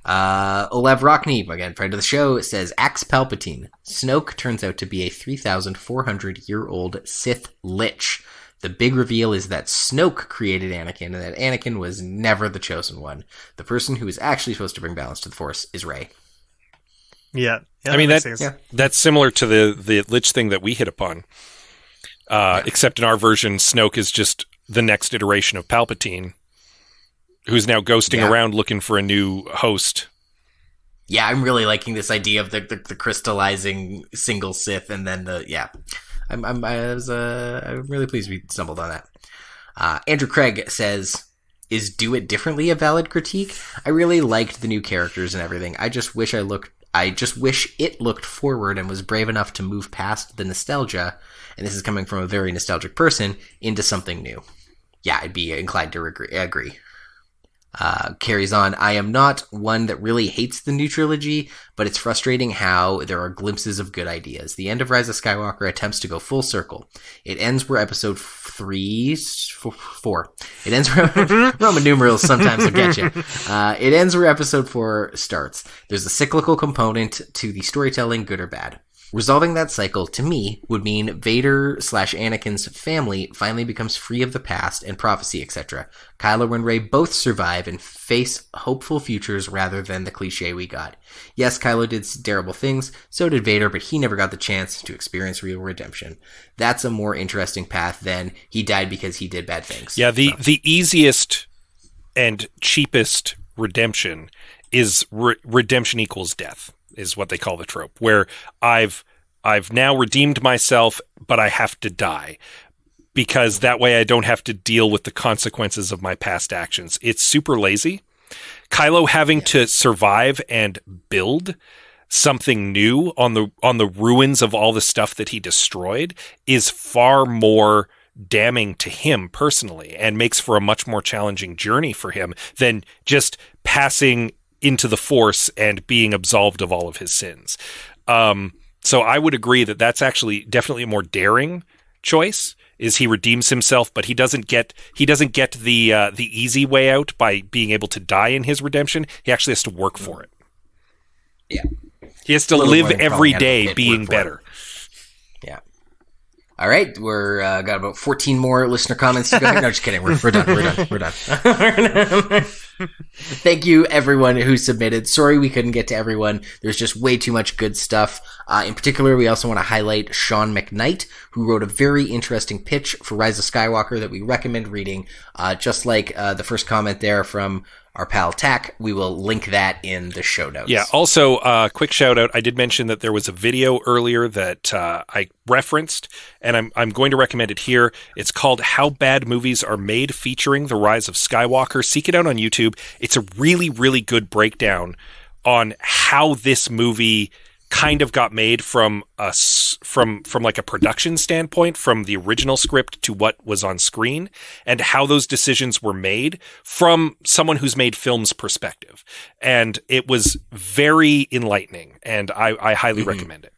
Olev Rockney, again, friend of the show, says, Axe Palpatine. Snoke turns out to be a 3,400-year-old Sith Lich. The big reveal is that Snoke created Anakin, and that Anakin was never the chosen one. The person who is actually supposed to bring balance to the Force is Rey. Yeah. I mean, that's similar to the Lich thing that we hit upon. Except in our version, Snoke is just the next iteration of Palpatine, who's now ghosting around looking for a new host. Yeah, I'm really liking this idea of the crystallizing single Sith, and then I'm really pleased we stumbled on that. Andrew Craig says, is Do It Differently a valid critique? I really liked the new characters and everything. I just wish it looked forward and was brave enough to move past the nostalgia, and this is coming from a very nostalgic person, into something new. Yeah, I'd be inclined to agree. Carries on, I am not one that really hates the new trilogy, but it's frustrating how there are glimpses of good ideas. The end of Rise of Skywalker attempts to go full circle. It ends where episode 4. It ends where Roman numerals sometimes will get you. It ends where episode 4 starts. There's a cyclical component to the storytelling, good or bad. Resolving that cycle, to me, would mean Vader/Anakin's family finally becomes free of the past and prophecy, etc. Kylo and Rey both survive and face hopeful futures rather than the cliche we got. Yes, Kylo did terrible things, so did Vader, but he never got the chance to experience real redemption. That's a more interesting path than he died because he did bad things. Yeah, the easiest and cheapest redemption is redemption equals death. Is what they call the trope, where I've now redeemed myself, but I have to die because that way I don't have to deal with the consequences of my past actions. It's super lazy. Kylo having to survive and build something new on the ruins of all the stuff that he destroyed is far more damning to him personally and makes for a much more challenging journey for him than just passing into the Force and being absolved of all of his sins. So I would agree that that's actually definitely a more daring choice. Is he redeems himself, but he doesn't get the easy way out by being able to die in his redemption. He actually has to work for it. Yeah, he has to live every day being better. Yeah. All right, we're got about 14 more listener comments to go. No, just kidding. We're done. Thank you, everyone who submitted. Sorry we couldn't get to everyone. There's just way too much good stuff. In particular, we also want to highlight Sean McKnight, who wrote a very interesting pitch for Rise of Skywalker that we recommend reading. Just like the first comment there from our pal Tack, we will link that in the show notes. Yeah, also, quick shout out. I did mention that there was a video earlier that I referenced, and I'm going to recommend it here. It's called How Bad Movies Are Made, featuring the Rise of Skywalker. Seek it out on YouTube. It's a really, really good breakdown on how this movie kind of got made from like a production standpoint, from the original script to what was on screen, and how those decisions were made from someone who's made film's perspective. And it was very enlightening, and I highly recommend it.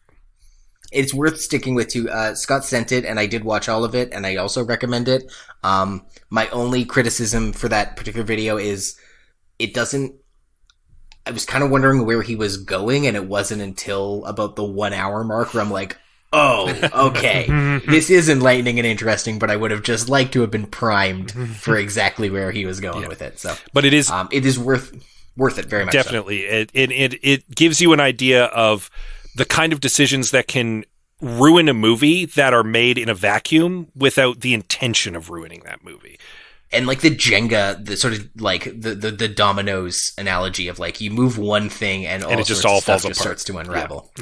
It's worth sticking with too. Scott sent it, and I did watch all of it, and I also recommend it. My only criticism for that particular video is it doesn't. I was kind of wondering where he was going, and it wasn't until about the 1 hour mark where I'm like, oh, okay, this is enlightening and interesting, but I would have just liked to have been primed for exactly where he was going with it. So, but it is worth it very much. Definitely, so. It gives you an idea of the kind of decisions that can ruin a movie that are made in a vacuum without the intention of ruining that movie. And like the Jenga, the sort of like the dominoes analogy of like you move one thing and it just all falls apart. Starts to unravel.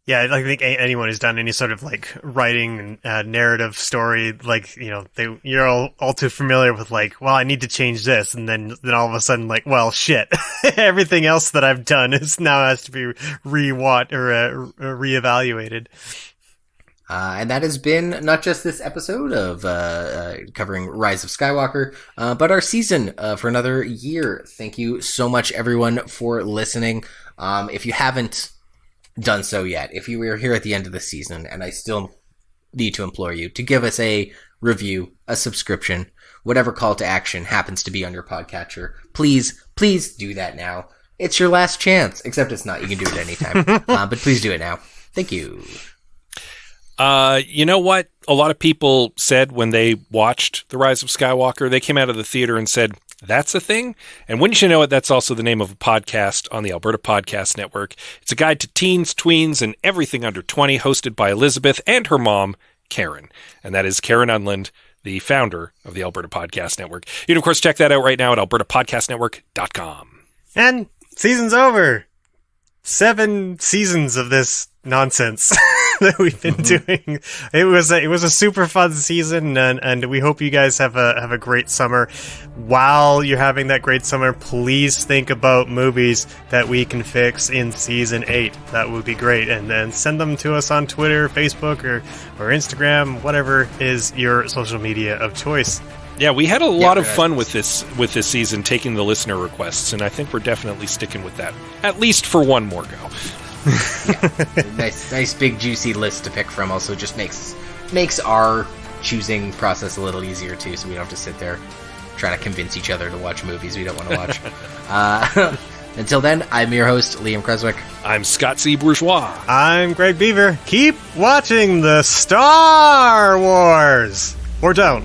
Yeah, I think anyone who's done any sort of like writing narrative story, like, you know, you're all too familiar with like, well, I need to change this, and then all of a sudden, like, well, shit, everything else that I've done now has to be reevaluated. And that has been not just this episode of covering Rise of Skywalker, but our season for another year. Thank you so much, everyone, for listening. If you haven't done so yet, if you were here at the end of the season, and I still need to implore you to give us a review, a subscription, whatever call to action happens to be on your podcatcher, please do that now. It's your last chance, except it's not. You can do it anytime, but please do it now. Thank you. You know what a lot of people said when they watched The Rise of Skywalker? They came out of the theater and said, that's a thing? And wouldn't you know it, that's also the name of a podcast on the Alberta Podcast Network. It's a guide to teens, tweens, and everything under 20, hosted by Elizabeth and her mom, Karen. And that is Karen Unland, the founder of the Alberta Podcast Network. You can, of course, check that out right now at albertapodcastnetwork.com. And season's over. 7 seasons of this nonsense that we've been doing. It was a super fun season, and we hope you guys have a great summer. While you're having that great summer, please think about movies that we can fix in season 8. That would be great. And then send them to us on Twitter, Facebook, or Instagram, whatever is your social media of choice. Yeah, we had a lot of fun with this season, taking the listener requests, and I think we're definitely sticking with that, at least for one more go. Nice big juicy list to pick from. Also, just makes our choosing process a little easier too, so we don't have to sit there trying to convince each other to watch movies we don't want to watch. Until then, I'm your host, Liam Creswick. I'm Scott C. Bourgeois. I'm Greg Beaver. Keep watching the Star Wars, or don't.